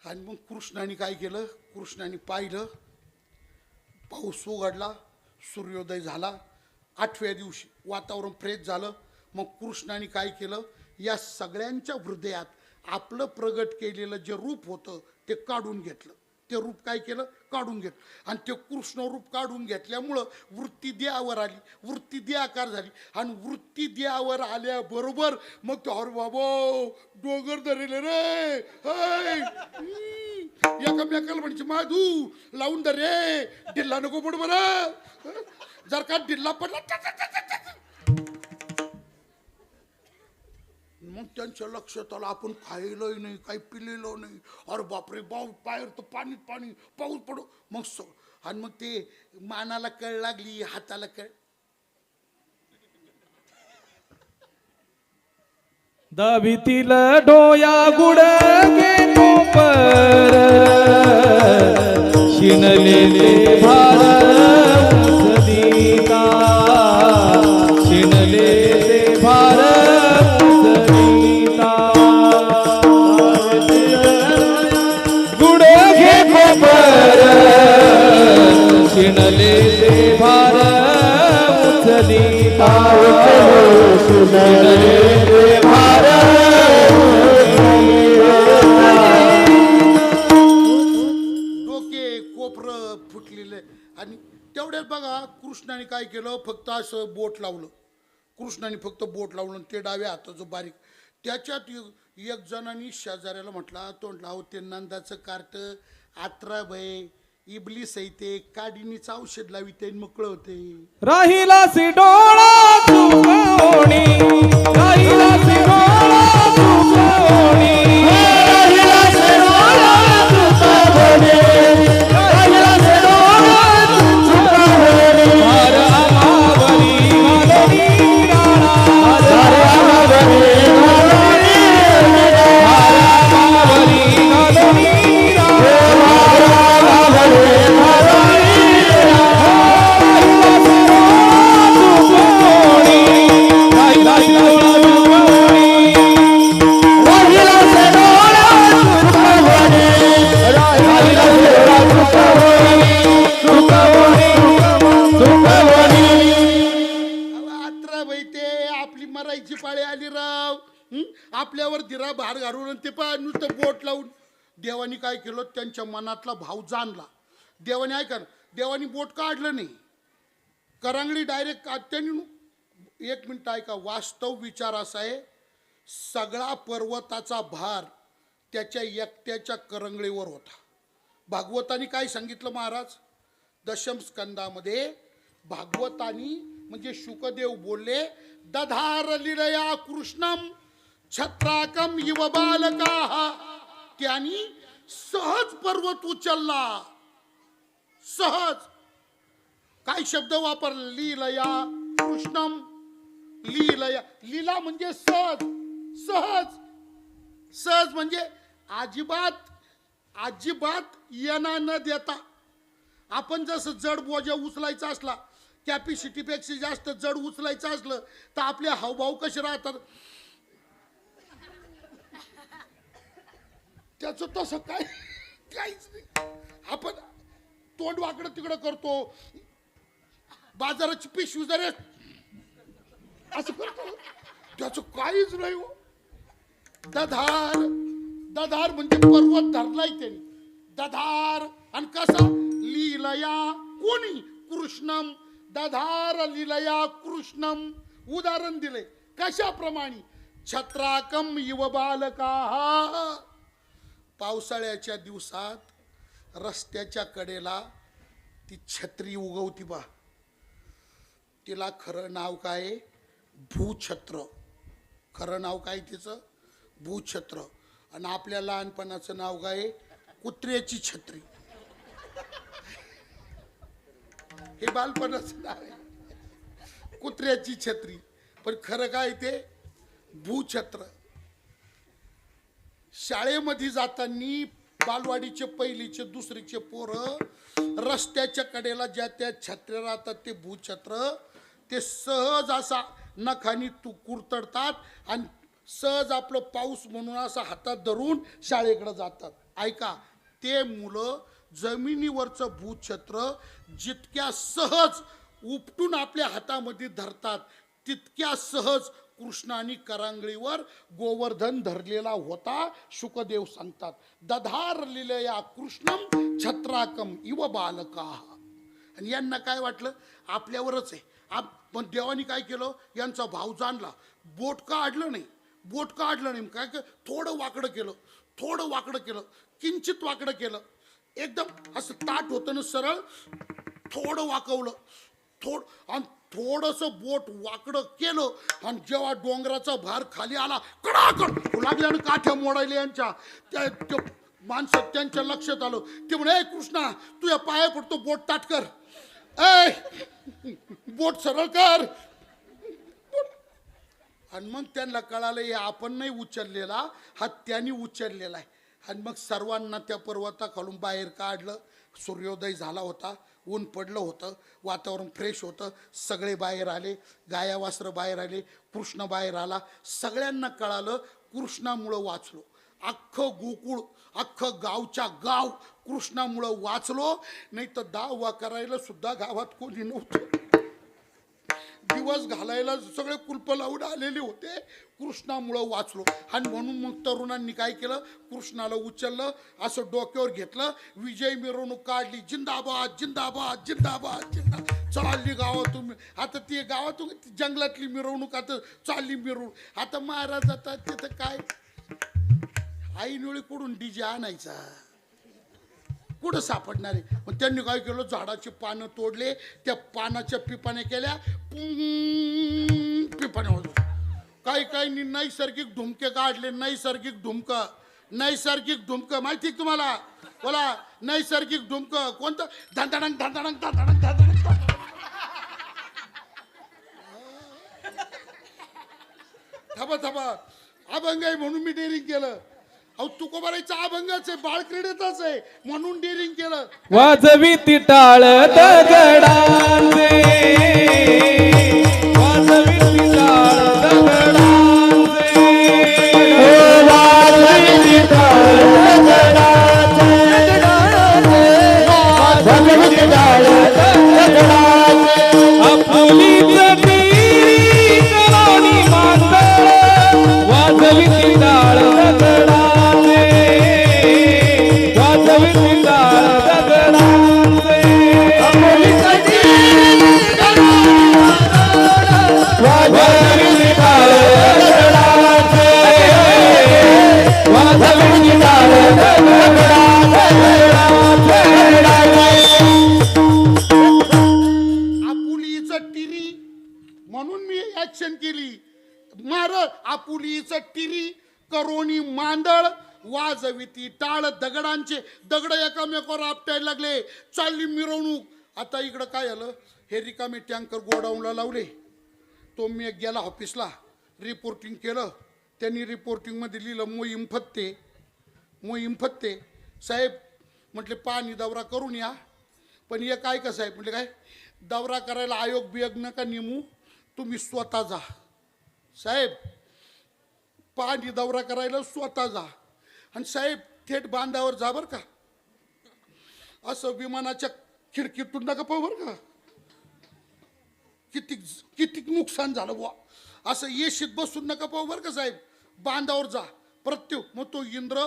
[SPEAKER 1] आणि मग कृष्णाने काय केलं? कृष्णाने पाहिलं, पाऊस उघडला, सूर्योदय झाला. 8व्या दिवशी वातावरण फ्रेश झालं. मग कृष्णाने काय केलं? या सगळ्यांच्या हृदयात आपलं प्रगट केलेलं जे रूप होतं ते काढून घेतलं. ते रूप काय केलं? काढून घेतलं. आणि ते कृष्ण रूप काढून घेतल्यामुळं वृत्ती देहावर आली, वृत्ती देहाकार झाली. आणि वृत्ती देहावर आल्याबरोबर मग तो अरे बाबा डोंगर धरेले रे, एकामेकाला म्हणजे माधू लावून धर रे, ढिल्ला नको पड बरं, जर का ढिल्ला पडला मग त्यांच्या लक्षात आलं आपण खायलोही नाही, काही पिलेलो नाही. अरे बापरे बाऊ, बाहेर तर पाणी पाणी, पाऊस पडो. मग आणि मग ते मानाला कळ लागली, हाताला कळ.
[SPEAKER 2] दावितील डोया गुडगे कोपर, शिनलेले भार उचलीता, शिनलेले भार उचलीता. गुडगे कोपर, शिनलेले भार उचलीता, शिनलेले भार.
[SPEAKER 1] डोके कोपरं फुटलेलं. आणि तेवढ्यात बघा कृष्णाने काय केलं? फक्त असं बोट लावलं. कृष्णाने फक्त बोट लावलं, ते डाव्या हाताचं बारीक. त्याच्यात एक जणांनी शेजाऱ्याला म्हटला, तोंड लाव ते नंदाचं कार्ट आत्रा भय इबलीस आहे, ते काडीनीचं औषध लावी ते मोकळं होते.
[SPEAKER 2] राहिलासी डोळा चुकवणी, राहिलासी डोळा चुकवणी, राहिलासी डोळा चुकवणी, राहिलासी डोळा चुकवणी. भार आमावरी घालणी राणा, भार आमावरी घालणी राणा, भार आमावरी घालणी राणा,
[SPEAKER 1] आपली मरायची पाळी आली राव. आपल्यावर दिरा भार घालून ते पा नुसतं बोट लावून. देवानी काय केलं? त्यांच्या मनातला भाव जाणला. देवाने ऐका ना, देवानी बोट काढलं नाही, करंगळी डायरेक्ट त्यांनी एक मिनिट ऐका. वास्तव विचार असा आहे, सगळा पर्वताचा भार त्याच्या एकट्याच्या करंगळीवर होता. भागवतानी काय सांगितलं महाराज? दशम स्कंदामध्ये भागवतानी म्हणजे शुकदेव बोलले, दधार लीलया कृष्णम छत्राकम इव बालका. त्यांनी सहज पर्वत उचलला. सहज काय शब्द वापरला? लीलया कृष्णम. लीलया, लीला म्हणजे सहज. सहज सहज म्हणजे अजिबात येणा न देता. आपण जसं जड बोजा उचलायचा असला, कॅपॅसिटीपेक्षा जास्त जड उचलायचं असलं तर आपले हावभाव कसे राहतात? त्याचं तसं काहीच नाही. आपण तोंड वाकडं तिकडं करतो, बाजाराची पिशवी जरा असं करतो, त्याचं काहीच नाही हो. दधार म्हणजे पर्वत धरलाय त्यांनी. दधार आणि कसा? लीलया. कोणी? कृष्णम. दधार लीलया कृष्णम. उदाहरण दिले कशाप्रमाणे? छत्राकम इव बालका. पावसाळ्याच्या दिवसात रस्त्याच्या कडेला ती छत्री उगवती बा. तिला खरं नाव काय? भूछत्र. खरं नाव काय तिचं? भूछत्र. आणि आपल्या लहानपणाचं नाव काय? कुत्र्याची छत्री. हे बालपणाचं नाव आहे, कुत्र्याची छत्री. पण खरं काय ते? भूछत्र. शाळेमध्ये जाताना बालवाडीचे पहिलीचे दुसरीचे पोरं रस्त्याच्या कडेला ज्या त्या छत्र्या राहतात ते भूछत्र, ते सहज असा नखानी कुरतडतात आणि सहज आपलं पाऊस म्हणून असा हातात धरून शाळेकडे जातात. ऐका, ते मुलं जमिनीवरचं भूछत्र जितक्या सहज उपटून आपल्या हातामध्ये धरतात, तितक्या सहज कृष्णाने करांगळीवर गोवर्धन धरलेला होता. शुकदेव सांगतात, दधार लीलया कृष्णम छत्राकम इव बालका. आणि यांना काय वाटलं? आपल्यावरच आहे. पण देवानी काय केलं? यांचा भाव जाणला. बोट काढलं नाही. काय थोडं वाकडं केलं, किंचित वाकडं केलं. एकदम असं ताट होतं ना सरळ, थोडं वाकवलं, आणि थोडंसं बोट वाकडं केलं आणि जेव्हा डोंगराचा भार खाली आला, कडाकड लागल्यानं काठ्या मोडायला यांच्या. त्या माणसं त्यांच्या लक्षात आलं. ते म्हणे, कृष्णा तुझ्या पाया पडतो, बोट ताट कर, बोट सरळ कर. आणि मग त्यांना कळालं हे आपण नाही उचललेला, हा त्यांनी उचललेला आहे. आणि मग सर्वांना त्या पर्वताखालून बाहेर काढलं. सूर्योदय झाला होता, ऊन पडलं होतं, वातावरण फ्रेश होतं. सगळे बाहेर आले, गाया वासरं बाहेर आले, कृष्ण बाहेर आला. सगळ्यांना कळालं कृष्णामुळं वाचलो. अख्खं गोकुळ, अख्खं गावच्या गाव कृष्णामुळं वाचलो. नाही तर दावा करायला सुद्धा गावात कोणी नव्हतं. दिवस घालायला सगळे कुलप लावून आलेले होते. कृष्णामुळं वाचलो. आणि म्हणून मग तरुणांनी काय केलं? कृष्णाला उचललं, असं डोक्यावर घेतलं, विजय मिरवणूक काढली. जिंदाबाद जिंदाबाद जिंदाबाद जिंदाबाद चालली गावातून. आता ती गावातून जंगलातली मिरवणूक आता चालली मिरवणूक. आता महाराज आता तिथं काय ऐनवेळी कुठून डीजे आणायचा? कुठं सापडणार आहे? मग त्यांनी काय केलं? झाडाची पानं तोडले, त्या पानाच्या पिपाने केल्या, पिपाने होतो. काही नैसर्गिक ढुमके काढले. नैसर्गिक ढुमकं माहिती तुम्हाला? बोला, नैसर्गिक ढुमकं कोणतं? धडधडंग धडधडंग धडधडंग धडधडंग. थांबा, अभंग आहे म्हणून मी डेअरिंग केलं. अहो तुकोबारायचा अभंगाच आहे, बाळक्रीडेचाच आहे म्हणून डेअरिंग केलं.
[SPEAKER 2] वाजवी टाळ दगडांचे, वाजवी टाळ दगडांचे, वाजवी टाळ दगडांचे, वाजवी टाळ दगडांचे. आपुलीच ती करोनी मांडळ, वाजवी टाळ दगडांचे. वाजवी टाळ दगडांचे, आपुलीच ती
[SPEAKER 1] तिचं टिरी करोनी मांदळ वाजविती टाळ दगडांचे दगड एकामेकावर आपटायला लागले. चालली मिरवणूक. आता इकडं काय झालं, हे रिकामे टँकर गोडाऊनला लावले. तो मी गेला ऑफिसला, रिपोर्टिंग केलं. त्यांनी रिपोर्टिंगमध्ये लिहिलं मोहीम फत्ते. साहेब म्हटले पाणी दौरा करून या. पण हे काय का साहेब म्हटले, काय दौरा करायला आयोग बियोग नका नेमू, तुम्ही स्वतः जा. साहेब पाणी दौरा करायला स्वतः जा. आणि साहेब थेट बांधावर जा बरं का, असं विमानाच्या खिडकीतून नका पाहू बरं का. किती नुकसान झालं बुवा. असं येशीत बसून नका पाहू बरं का साहेब, बांधावर जा प्रत्येक. मग तो इंद्र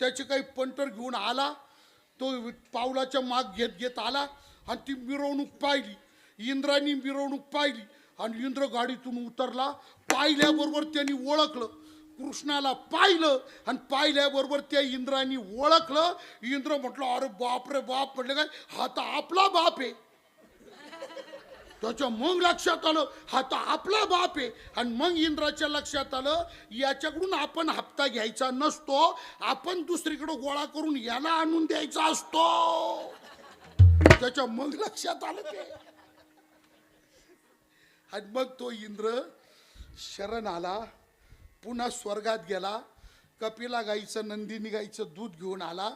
[SPEAKER 1] त्याचे काही पंटर घेऊन आला. तो पावलाच्या माग घेत आला आणि ती मिरवणूक पाहिली. इंद्राने मिरवणूक पाहिली आणि इंद्र गाडीतून उतरला. पाहिल्याबरोबर त्यांनी ओळखलं, कृष्णाला पाहिलं आणि पाहिल्याबरोबर त्या इंद्राने ओळखलं. इंद्र म्हटलं अरे बाप रे बाप. म्हटलं काय, हा तर आपला बाप आहे. त्याच्या मग लक्षात आलं हा तर आपला बाप आहे. आणि मग इंद्राच्या लक्षात आलं याच्याकडून आपण हप्ता घ्यायचा नसतो, आपण दुसरीकडे गोळा करून याला आणून द्यायचा असतो. त्याच्या मग लक्षात आलं ते. आणि मग तो इंद्र शरण आला, पुन्हा स्वर्गात गेला. कपिला गाईचं नंदिनी गाईचं दूध घेऊन आला.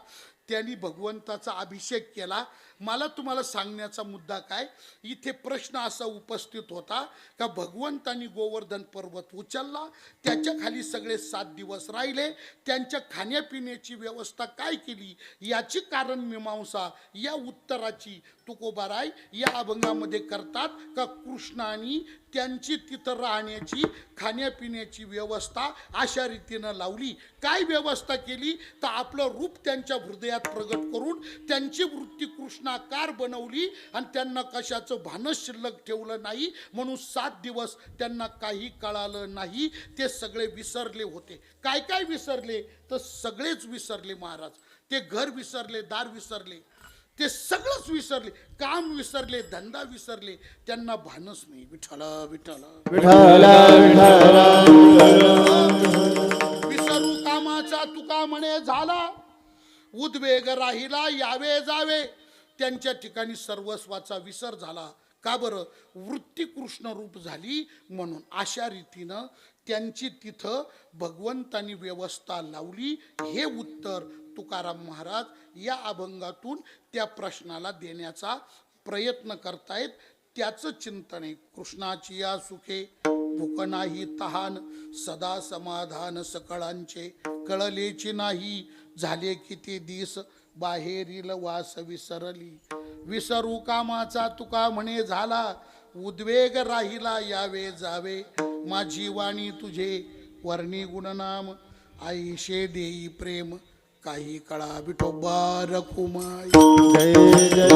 [SPEAKER 1] त्यांनी भगवंताचा अभिषेक केला. मला तुम्हाला सांगण्याचा मुद्दा काय, इथे प्रश्न असा उपस्थित होता का भगवंतानी गोवर्धन पर्वत उचलला, त्याच्या खाली सगळे 7 दिवस राहिले. त्यांच्या खाण्यापिण्याची व्यवस्था काय केली याची कारण मीमांसा या उत्तराची तुकोबाराय या अभंगामध्ये करतात. का कृष्णाने त्यांची तिथं राहण्याची खाण्यापिण्याची व्यवस्था अशा रीतीनं लावली. काय व्यवस्था केली तर आपलं रूप त्यांच्या हृदयात प्रगट करून त्यांची वृत्ती कृष्णाकार बनवली आणि त्यांना कशाचं भानच शिल्लक ठेवलं नाही. म्हणून 7 दिवस त्यांना काही कळालं नाही. ते सगळे विसरले होते. काय काय विसरले तर सगळेच विसरले महाराज. ते घर विसरले, दार विसरले, ते सगळंच विसरले. काम विसरले, धंदा विसरले. त्यांना भानच नाही. विठ्ठला विठ्ठला विसरू कामाचा तुका म्हणे झाला, उद्वेग राहिला यावे जावे. त्यांच्या ठिकाणी सर्वस्वाचा विसर झाला. का बरं, वृत्ती कृष्ण रूप झाली म्हणून. अशा रीतीनं त्यांची तिथं भगवंतानी व्यवस्था लावली. हे उत्तर तुकाराम महाराज या अभंगातून त्या प्रश्नाला देण्याचा प्रयत्न करतायत. त्याचं चिंतन आहे. कृष्णाची या सुखे भूक नाही तहान, सदा समाधान सकळांचे कळलेची नाही. झाले किती दिस बाहेरील वास विसरली, विसरू कामाचा तुका म्हणे झाला, उद्वेग राहिला यावे जावे. माझी वाणी तुझे वर्णी गुणनाम, आईशे देई प्रेम काही कळा विठोबा रखुमाई.
[SPEAKER 2] जय जय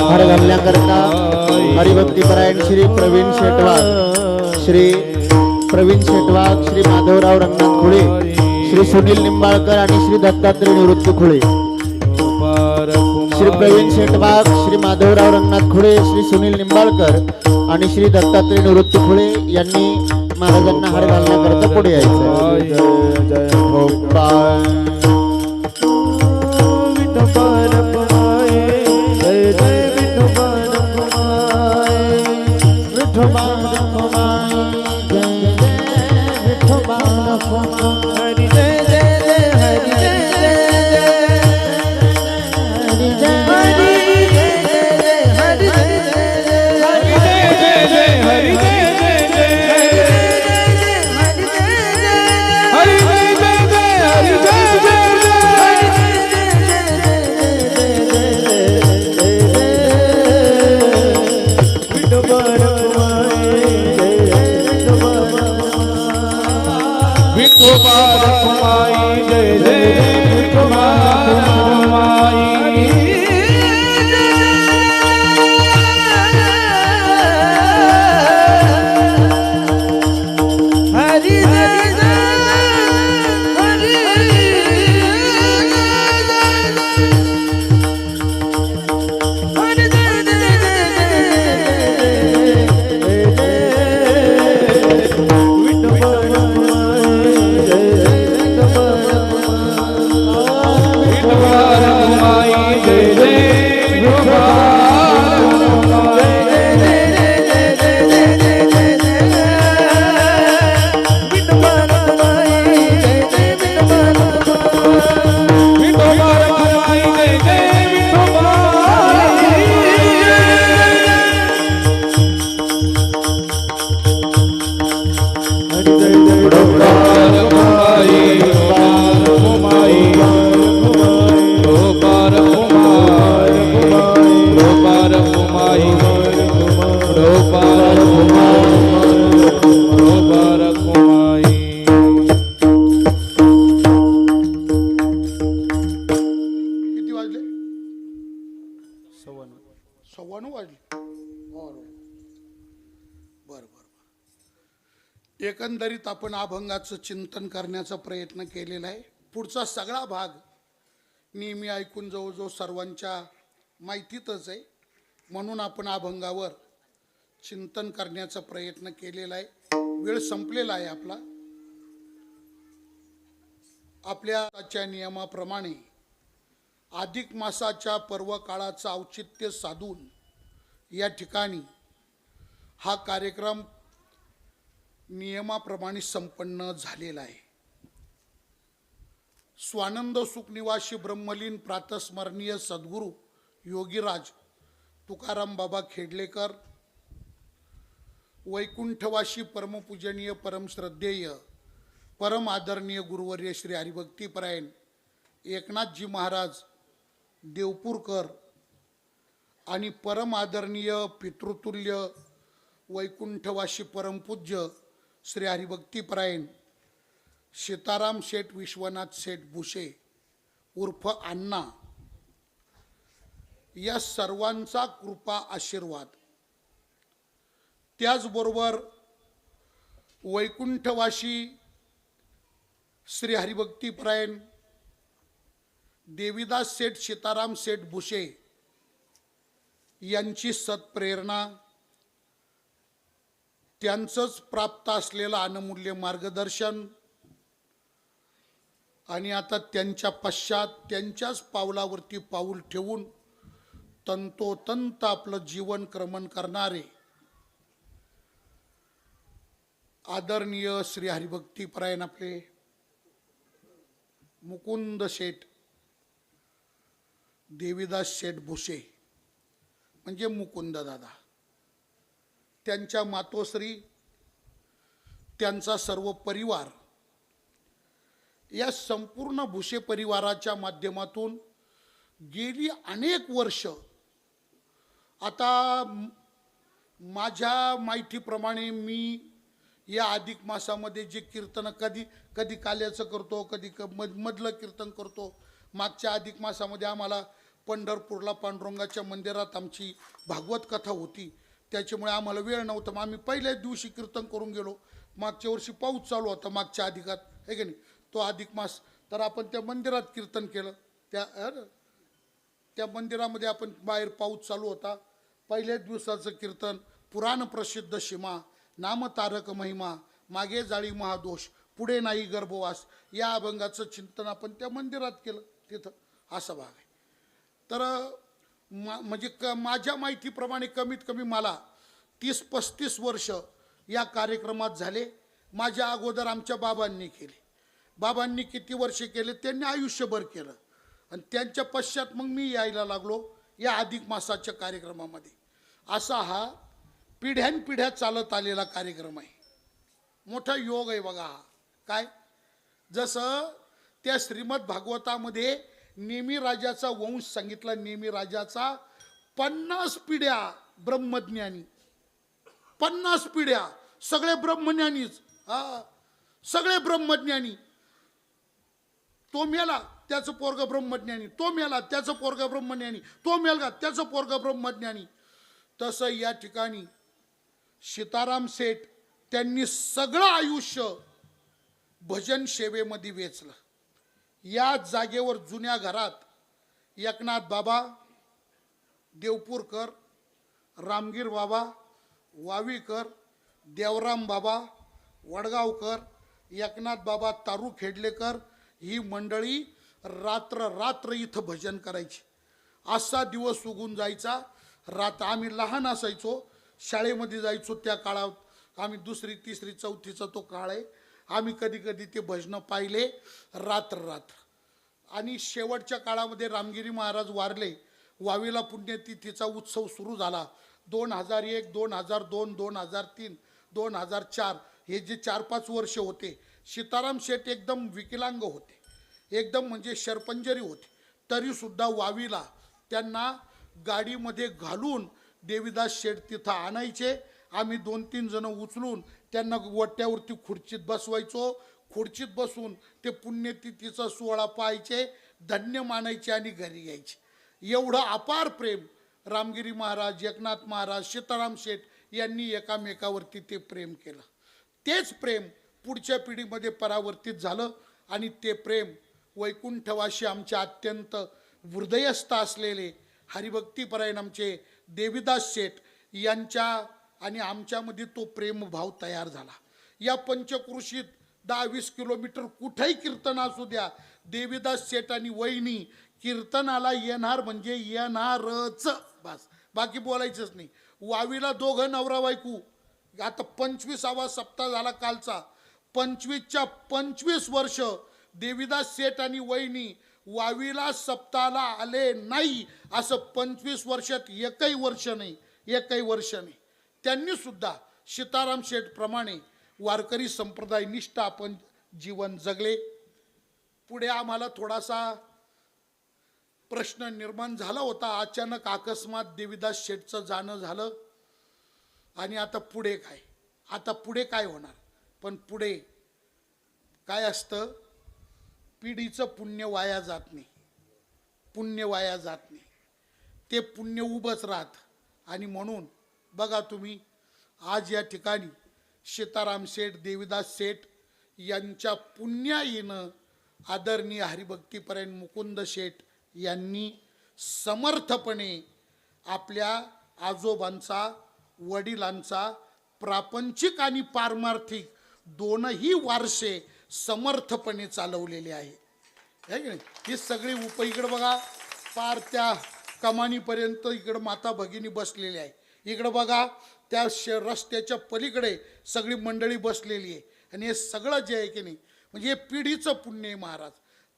[SPEAKER 3] हर घालण्याकरता हरिभक्तीपरायण श्री प्रवीण शेटवाग, श्री प्रवीण शेटवाग, श्री माधवराव रंगनाथ खुळे, श्री सुनील निंबाळकर आणि श्री दत्तात्रय निवृत्ती खुळे. श्री प्रवीण शेटवाग, श्री माधवराव रंगनाथ खुळे, श्री सुनील निंबाळकर आणि श्री दत्तात्रय निवृत्ती खुळे यांनी महाराजांना हार घालण्याकरता पुढे यायचं. जय जय गोपाळ जय जय विठोबा रखुमाई, विठोबा रखुमाई, जय जय विठोबा रखुमाई. हरी जय जय जय हरी जय जय हरी जय हरी जय हरी जय
[SPEAKER 2] हरी जय विठोबा रखुमाई, जय जय विठोबा रखुमाई.
[SPEAKER 3] हरी हरी हरी
[SPEAKER 1] एकंदरीत आपण अभंगाचं चिंतन करण्याचा प्रयत्न केलेला आहे. पुढचा सगळा भाग नेहमी ऐकून जवळजवळ सर्वांच्या माहितीतच आहे, म्हणून आपण अभंगावर चिंतन करण्याचा प्रयत्न केलेला आहे. वेळ संपलेला आहे आपला. आपल्या नियमाप्रमाणे अधिक मासाच्या पर्व काळाचं औचित्य साधून या ठिकाणी हा कार्यक्रम नियमाप्रमाणे संपन्न झालेला आहे. स्वानंद सुखनिवासी ब्रह्मलीन प्रातस्मरणीय सद्गुरू योगीराज तुकाराम बाबा खेडलेकर, वैकुंठवासी परमपूजनीय परमश्रद्धेय परम आदरणीय गुरुवर्य श्री हरिभक्तीपरायण एकनाथजी महाराज देवपूरकर आणि परम आदरणीय पितृतुल्य वैकुंठवासी परमपूज्य श्री हरिभक्तीपरायण सीताराम शेठ विश्वनाथ शेठ भुसे उर्फ अण्णा या सर्वांचा कृपा आशीर्वाद, त्याचबरोबर वैकुंठवासी श्री हरिभक्तीपरायण देवीदास शेठ सीताराम शेठ भुसे यांची सत्प्रेरणा, त्यांचंच प्राप्त असलेलं अनमूल्य मार्गदर्शन आणि आता त्यांच्या पश्चात त्यांच्याच पावलावरती पाऊल ठेवून तंतोतंत आपलं जीवन क्रमण करणारे आदरणीय श्री हरिभक्तीपरायण आपले मुकुंद शेठ देवीदास शेठ भुसे म्हणजे मुकुंद दादा, त्यांच्या मातोश्री, त्यांचा सर्व परिवार, या संपूर्ण भुसे परिवाराच्या माध्यमातून गेली अनेक वर्ष, आता माझ्या माहितीप्रमाणे मी या अधिक मासामध्ये जे कीर्तन कधी काल्याचं करतो, कधी मधलं कीर्तन करतो. मागच्या अधिक मासामध्ये आम्हाला पंढरपूरला पांडुरंगाच्या मंदिरात आमची भागवत कथा होती, त्याच्यामुळे आम्हाला वेळ नव्हता. मग आम्ही पहिल्याच दिवशी कीर्तन करून गेलो. मागच्या वर्षी पाऊस चालू होता, मागच्या अधिकात आहे की नाही, तो अधिक मास, तर आपण त्या मंदिरात कीर्तन केलं. त्या मंदिरामध्ये आपण बाहेर पाऊस चालू होता. पहिल्याच दिवसाचं कीर्तन पुराण प्रसिद्ध सीमा, नाम तारक महिमा, मागे जाळी महादोष, पुढे नाही गर्भवास, या अभंगाचं चिंतन आपण त्या मंदिरात केलं. तिथं असा भाग आहे. तर म्हणजे माझ्या माहितीप्रमाणे कमीत कमी मला 30-35 वर्ष या कार्यक्रमात झाले. माझ्या अगोदर आमच्या बाबांनी केले. बाबांनी किती वर्ष केले, त्यांनी आयुष्यभर केलं. आणि त्यांच्या पश्चात मग मी यायला लागलो या अधिक मासाच्या कार्यक्रमामध्ये. असा हा पिढ्यानपिढ्या चालत आलेला कार्यक्रम आहे. मोठा योग आहे बघा हा. काय, जसं त्या श्रीमद भागवतामध्ये नेमी राजाचा वंश सांगितला. नेमी राजाचा 50 पिढ्या ब्रह्मज्ञानी, 50 पिढ्या सगळे ब्रह्मज्ञानीच, सगळे ब्रह्मज्ञानी. तो मेला त्याचं पोरग ब्रह्मज्ञानी, तो मेला त्याचं पोरग ब्रह्मज्ञानी, तो मेला त्याचं पोरग ब्रह्मज्ञानी. तसं या ठिकाणी सीताराम शेठ त्यांनी सगळं आयुष्य भजन सेवेमध्ये वेचलं. या जागेवर जुन्या घरात एकनाथ बाबा देवपूरकर, रामगीर बाबा वावीकर, देवराम बाबा वडगावकर, एकनाथ बाबा तारू खेडलेकर, ही मंडळी रात्र इथं भजन करायची. असा दिवस उगून जायचा. आम्ही लहान असायचो, शाळेमध्ये जायचो. त्या काळात आम्ही 2री 3री 4थीचा तो काळ आहे. आम्ही कधी ते भजनं पाहिले रात्र. आणि शेवटच्या काळामध्ये रामगिरी महाराज वारले. वावीला पुण्यतिथीचा उत्सव सुरू झाला. 2001, 2002, 2003, 2004 हे जे 4-5 वर्ष होते, सीताराम शेठ एकदम विकलांग होते, एकदम म्हणजे शरपंजरी होते. तरीसुद्धा वावीला त्यांना गाडीमध्ये घालून देवीदास शेठ तिथं आणायचे. आम्ही 2-3 जण उचलून त्यांना वट्यावरती खुर्चीत बसवायचो. खुर्चीत बसून ते पुण्यतिथीचा सोहळा पाहायचे, धन्य मानायचे आणि घरी यायचे. एवढं अपार प्रेम रामगिरी महाराज, एकनाथ महाराज, सीताराम शेठ यांनी एकामेकावरती ते प्रेम केलं. तेच प्रेम पुढच्या पिढीमध्ये परावर्तित झालं आणि ते प्रेम वैकुंठवाशी आमच्या अत्यंत हृदयस्थ असलेले हरिभक्तीपरायण आमचे देवीदास शेठ यांच्या आणि आमच्यामध्ये तो प्रेमभाव तयार झाला. या पंचक्रोशीत 10-20 किलोमीटर कुठेही कीर्तन असू द्या, देवीदास शेठ आणि वहिनी कीर्तनाला येणार म्हणजे येणारच, बस, बाकी बोलायचंच नाही. वावीला दोघं नवरा बायको, आता 25वा सप्ताह झाला कालचा. 25च्या 25 वर्ष देवीदास शेठ आणि वहिनी वावीला सप्ताहाला आले नाही असं 25 वर्षात एकही वर्ष नाही. त्यांनी सुद्धा सीताराम शेठ प्रमाणे वारकरी संप्रदाय निष्ठ आपण जीवन जगले. पुढे आम्हाला थोडासा प्रश्न निर्माण झाला होता. अचानक अकस्मात देवीदास शेठचं जाणं झालं आणि आता पुढे काय होणार. पण पुढे काय असतं, पिढीचं पुण्य वाया जात नाही. ते पुण्य उभंच राहत. आणि म्हणून बघा तुम्ही, आज या ठिकाणी सीताराम शेठ, देवीदास शेठ यांच्या पुण्याईनं आदरणीय हरिभक्तीपरायण मुकुंद शेठ यांनी समर्थपणे आपल्या आजोबांचा, वडिलांचा प्रापंचिक आणि पारमार्थिक दोनही वारसे समर्थपणे चालवलेले आहे की नाही. ही सगळी इकडं बघा, पार त्या कमानीपर्यंत इकडं माता भगिनी बसलेली आहे. इकडं बघा, त्या रस्त्याच्या पलीकडे सगळी मंडळी बसलेली आहे. आणि हे सगळं जे आहे की नाही, म्हणजे हे पिढीचं पुण्य आहे महाराज.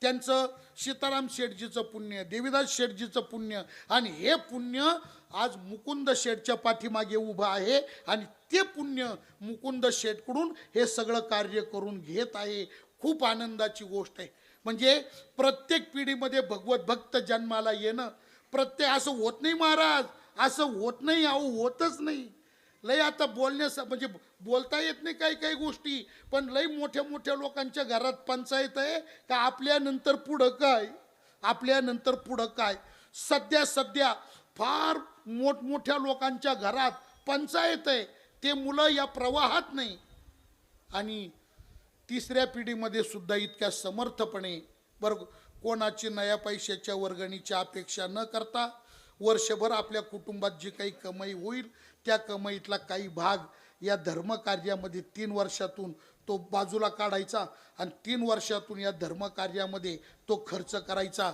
[SPEAKER 1] त्यांचं सीताराम शेठजीचं पुण्य, देवीदास शेठजीचं पुण्य, आणि हे पुण्य आज मुकुंद शेठच्या पाठीमागे उभं आहे. आणि ते पुण्य मुकुंद शेठकडून हे सगळं कार्य करून घेत आहे. खूप आनंदाची गोष्ट आहे. म्हणजे प्रत्येक पिढीमध्ये भगवत भक्त जन्माला येणं, प्रत्येक असं होत नाही महाराज, असं होत नाही, अहो होतच नाही. लय आता म्हणजे बोलता येत नाही काही गोष्टी, पण लय मोठ्या लोकांच्या घरात पंचायत आहे का आपल्यानंतर पुढं काय. सध्या फार मोठमोठ्या लोकांच्या घरात पंचायत आहे, ते मुलं या प्रवाहात नाही. आणि तिसऱ्या पिढीमध्ये सुद्धा इतक्या समर्थपणे बरं, कोणाची नया पैशाच्या वर्गणीच्या अपेक्षा न करता वर्षभर आपल्या कुटुंबात जी काही कमाई होईल त्या कमाईतला काही भाग या धर्मकार्यामध्ये 3 वर्षातून तो बाजूला काढायचा आणि 3 वर्षातून या धर्मकार्यामध्ये तो खर्च करायचा.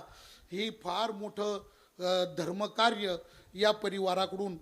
[SPEAKER 1] हे फार मोठं धर्मकार्य या परिवाराकडून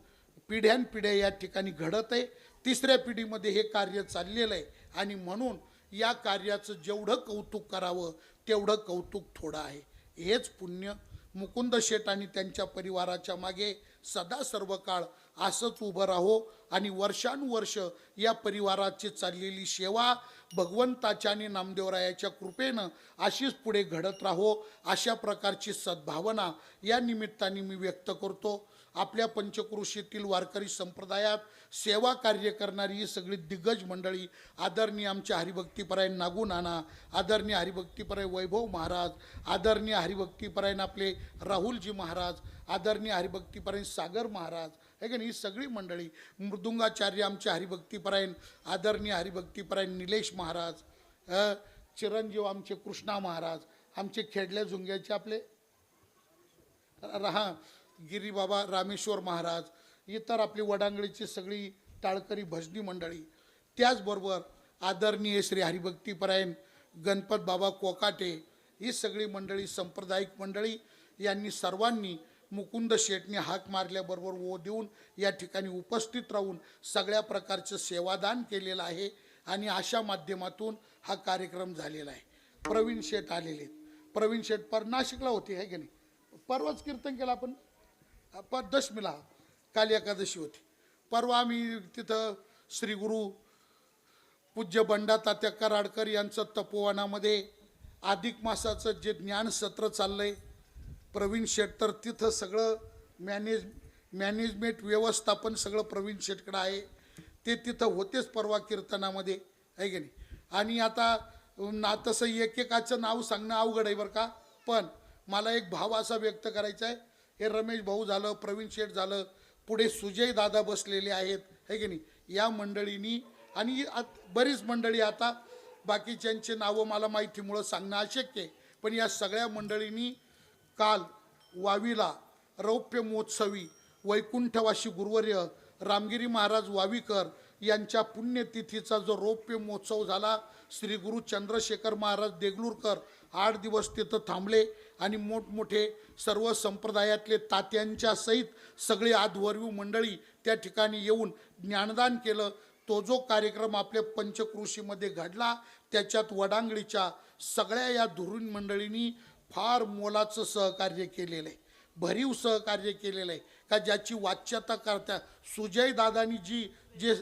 [SPEAKER 1] पिढ्यानपिढ्या या ठिकाणी घडत आहे. तिसऱ्या पिढीमध्ये हे कार्य चाललेलं आहे. आणि म्हणून या कार्याचं जेवढं कौतुक करावं तेवढं कौतुक थोडं आहे. हेच पुण्य मुकुंद शेठ आणि त्यांच्या परिवाराच्या मागे सदा सर्व काळ असंच उभं राहो. आणि वर्षानुवर्ष या परिवाराची चाललेली सेवा भगवंताच्या आणि नामदेवरायाच्या कृपेनं अशीच पुढे घडत राहो, अशा प्रकारची सद्भावना या निमित्ताने मी व्यक्त करतो. आपल्या पंचक्रोशीतील वारकरी संप्रदायात सेवा कार्य करणारी ही सगळी दिग्गज मंडळी, आदरणीय आमच्या हरिभक्तीपरायण नागू नाना, आदरणीय हरिभक्तीपरायण वैभव महाराज, आदरणीय हरिभक्तीपरायण आपले राहुलजी महाराज, आदरणीय हरिभक्तीपरायण सागर महाराज, हे की नाही, ही सगळी मंडळी, मृदुंगाचार्य आमचे हरिभक्तीपरायण आदरणीय हरिभक्तीपरायण निलेश महाराज, चिरंजीव आमचे कृष्णा महाराज, आमचे खेडल्या झुंग्याचे आपले गिरीबाबा रामेश्वर महाराज, इतर आपली वडांगळीची सगळी टाळकरी भजनी मंडळी, त्याचबरोबर आदरणीय श्री हरिभक्तीपरायण गणपत बाबा कोकाटे, ही सगळी मंडळी सांप्रदायिक मंडळी यांनी सर्वांनी मुकुंद शेठने हाक मारल्याबरोबर ओ देऊन या ठिकाणी उपस्थित राहून सगळ्या प्रकारचं सेवादान केलेलं आहे. आणि अशा माध्यमातून हा कार्यक्रम झालेला आहे. प्रवीण शेठ आलेले, प्रवीण शेठ पर नाशिकला होते आहे की नाही, परवाच कीर्तन केलं आपण, दशमीला, काल एकादशी होती. परवा आम्ही तिथं श्री गुरु पूज्य बंडा तात्या कराडकर यांचं तपोवनामध्ये अधिक मासाचं जे ज्ञान सत्र चाललंय, प्रवीण शेठ तर तिथं सगळं मॅनेजमेंट व्यवस्थापन सगळं प्रवीण शेठकडं आहे. ते तिथं होतेच परवा कीर्तनामध्ये आहे की नाही. आणि आता तसं एकेकाचं नाव सांगणं अवघड आहे बरं का, पण मला एक भाव असा व्यक्त करायचा आहे. हे रमेश भाऊ झालं, प्रवीण शेठ झालं, पुढे सुजय दादा बसलेले आहेत आहे की नाही. या मंडळींनी आणि बरीच मंडळी आता बाकीच्यांचे नावं मला माहितीमुळं सांगणं अशक्य आहे. पण या सगळ्या मंडळींनी काल वावीला रौप्य महोत्सवी वैकुंठवासी गुरुवर्य रामगिरी महाराज वावीकर यांच्या पुण्यतिथीचा जो रौप्य महोत्सव झाला, श्री गुरु चंद्रशेखर महाराज देगलूरकर 8 दिवस तिथं थांबले आणि मोठमोठे सर्व संप्रदायातले तात्यांच्या सहित सगळी आध्वर्यू मंडळी त्या ठिकाणी येऊन ज्ञानदान केलं. तो जो कार्यक्रम आपल्या पंचक्रोशीमध्ये घडला त्याच्यात वडांगळीच्या सगळ्या या धुरीण मंडळींनी फार मोलाचं सहकार्य केलेलं आहे, भरीव सहकार्य केलेलं आहे. का ज्याची वाच्यता करता सुजय दादानी जे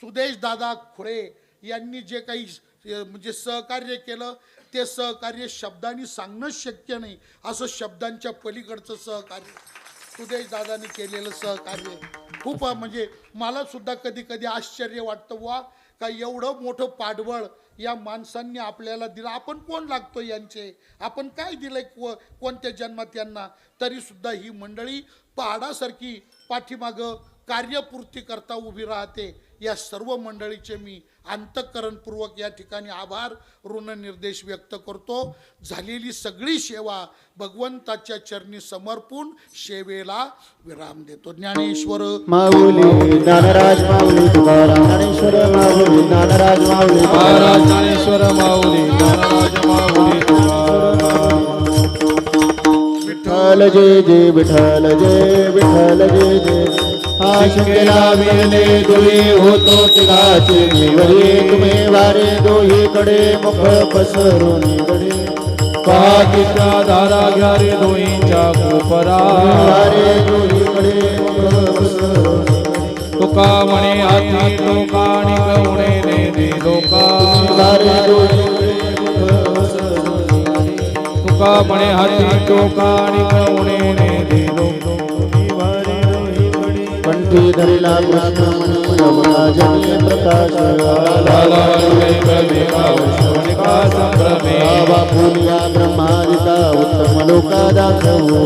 [SPEAKER 1] सुदेश दादा खुळे यांनी जे काही म्हणजे सहकार्य केलं ते सहकार्य शब्दांनी सांगणं शक्य नाही, असं शब्दांच्या पलीकडचं सहकार्य सुदेश दादांनी केलेलं सहकार्य खूप म्हणजे मला सुद्धा कधी कधी आश्चर्य वाटतं वा का एवढं मोठं पाठबळ या माणसांनी आपल्याला दिलं. आपण कोण लागतो यांचे, आपण काय दिलंय कोणत्या जन्मात यांना, तरी सुद्धा ही मंडळी पहाडासारखी पाठीमागं कार्यपूर्ती करता उभी राहते. या सर्व मंडळीचे मी अंतःकरणपूर्वक या ठिकाणी आभार ऋणनिर्देश व्यक्त करतो. झालेली सगळी सेवा भगवंताच्या चरणी समर्पून सेवेला विराम देतो. ज्ञानेश्वर
[SPEAKER 3] माऊली ज्ञानराज माऊली तुकाराम ज्ञानेश्वर माऊली ज्ञानराज माऊली
[SPEAKER 2] महाराज ज्ञानेश्वर माऊली ज्ञानराज माऊली
[SPEAKER 3] विठ्ठल जय जय विठ्ठल जय विठ्ठल जय जय. हा शंकरा विरले दुई होतो तिघाचे निवरे तुम्ही वारे दोहीकडे मुख पसरून निगडे.
[SPEAKER 2] पातीच्या धारा घ्या रे दोईंच्या कोपरा
[SPEAKER 3] वारे दोहीकडे मुख पसरून
[SPEAKER 2] तुका म्हणे हाती लोकाणी गवणे ने दे लोका
[SPEAKER 3] वारे दोहीकडे मुख पसरून
[SPEAKER 2] तुका म्हणे हाती लोकाणी गवणे ने दे लोका
[SPEAKER 3] कंठी धरिला कृष्ण मनी यमुनाजनी प्रकाश बाबा फुलिया ब्रह्मादिका उत्तम लोका दाखवू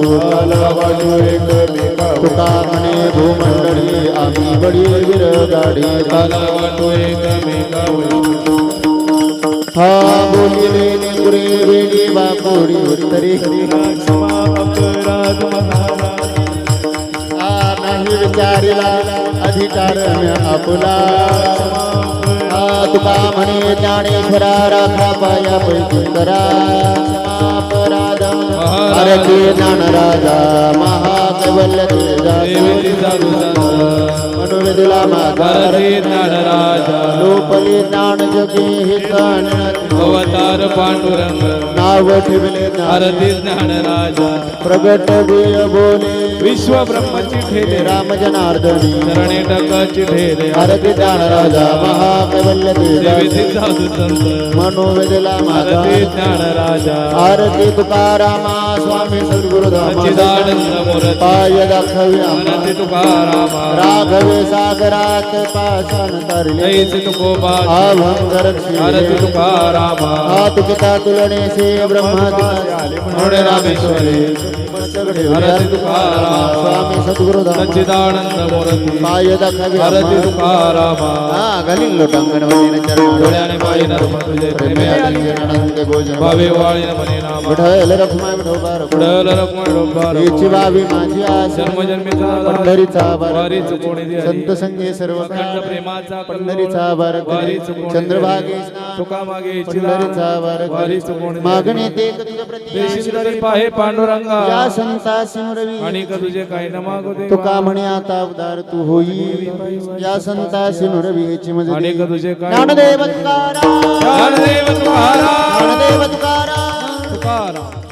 [SPEAKER 3] तुका म्हणे भूमंडळी आम्ही बडी विरगाडी हा बोलिले निगुरे वेडी बापुडी उत्तरी नाही विचारिला अधिकार आपला. तुका म्हणे ज्ञानेश्वरा राखा पाया पैकी करा अपराध अरचे ज्ञानराजा महाकैवल्य मनोविदुला माता लोपली ज्ञान जगे हितान
[SPEAKER 2] अवतार पांडुरंग
[SPEAKER 3] नाव ठेवले
[SPEAKER 2] आरती ज्ञानराजा
[SPEAKER 3] प्रगट गुय बोले
[SPEAKER 2] विश्व ब्रह्मची ठेले
[SPEAKER 3] राम जनार्दनी
[SPEAKER 2] चरणे टकाची ठेले
[SPEAKER 3] आरती ज्ञानराजा महाकैवल्य
[SPEAKER 2] देवी साधू संत
[SPEAKER 3] मनोवेदला माता
[SPEAKER 2] आरती ज्ञानराजा
[SPEAKER 3] आरती तुकारामा स्वामी सद्गुरुधाम
[SPEAKER 2] सच्चिदानंद मूर्ती
[SPEAKER 3] पाय दाखव्या
[SPEAKER 2] आरती तुकारामा
[SPEAKER 3] राघवे सागरात पाषाण तरले
[SPEAKER 2] ऐसे तुकोबा
[SPEAKER 3] अभंग
[SPEAKER 2] आरती
[SPEAKER 3] रक्षिले
[SPEAKER 2] तुकारामा
[SPEAKER 3] तुकिता तुलने से ब्रह्मादिका
[SPEAKER 2] म्हणून रामेश्वरी आरती तुकारामा
[SPEAKER 3] स्वामी सद्गुरुधाम
[SPEAKER 2] सच्चिदानंद मूर्ती
[SPEAKER 3] पाय दाखव्या
[SPEAKER 2] आरती तुकारामा
[SPEAKER 3] घालील लोटांगण वंदन चरण
[SPEAKER 2] डोळ्याने पाय नर्म तुझे प्रेमे आली
[SPEAKER 3] आनंद भोजन
[SPEAKER 2] भावे वाळीन म्हणे नाम
[SPEAKER 3] विठ्ठल रखुमाई विठोबार
[SPEAKER 2] पुढल रखमा डोंबार
[SPEAKER 3] हिची बावी माझी आस
[SPEAKER 2] जन्मजन्मीचा
[SPEAKER 3] पंढरीचा बार
[SPEAKER 2] वारीच कोणी दे
[SPEAKER 3] संत संगे सर्व
[SPEAKER 2] अखंड प्रेमाचा
[SPEAKER 3] पंढरीचा बार
[SPEAKER 2] वारीच कोणी
[SPEAKER 3] चंद्रभागे
[SPEAKER 2] दे.
[SPEAKER 3] स्नान
[SPEAKER 2] तुका मागे
[SPEAKER 3] पंढरीचा बार
[SPEAKER 2] वारीच कोणी दे.
[SPEAKER 3] मागणे ते तुझ प्रति
[SPEAKER 2] देशिंदरी पाहे पांडुरंगा
[SPEAKER 3] या संता सिमरवी
[SPEAKER 2] आणि का तुझे काही न मागू दे
[SPEAKER 3] तुका म्हणे आता उदार तू होई या संता सिमरवी हिची
[SPEAKER 2] आणि
[SPEAKER 3] मजली
[SPEAKER 2] का तुझे काय
[SPEAKER 3] ज्ञानदेव तुकाराम
[SPEAKER 2] ज्ञानदेव तुकाराम
[SPEAKER 3] ज्ञानदेव तुकाराम
[SPEAKER 2] तुकाराम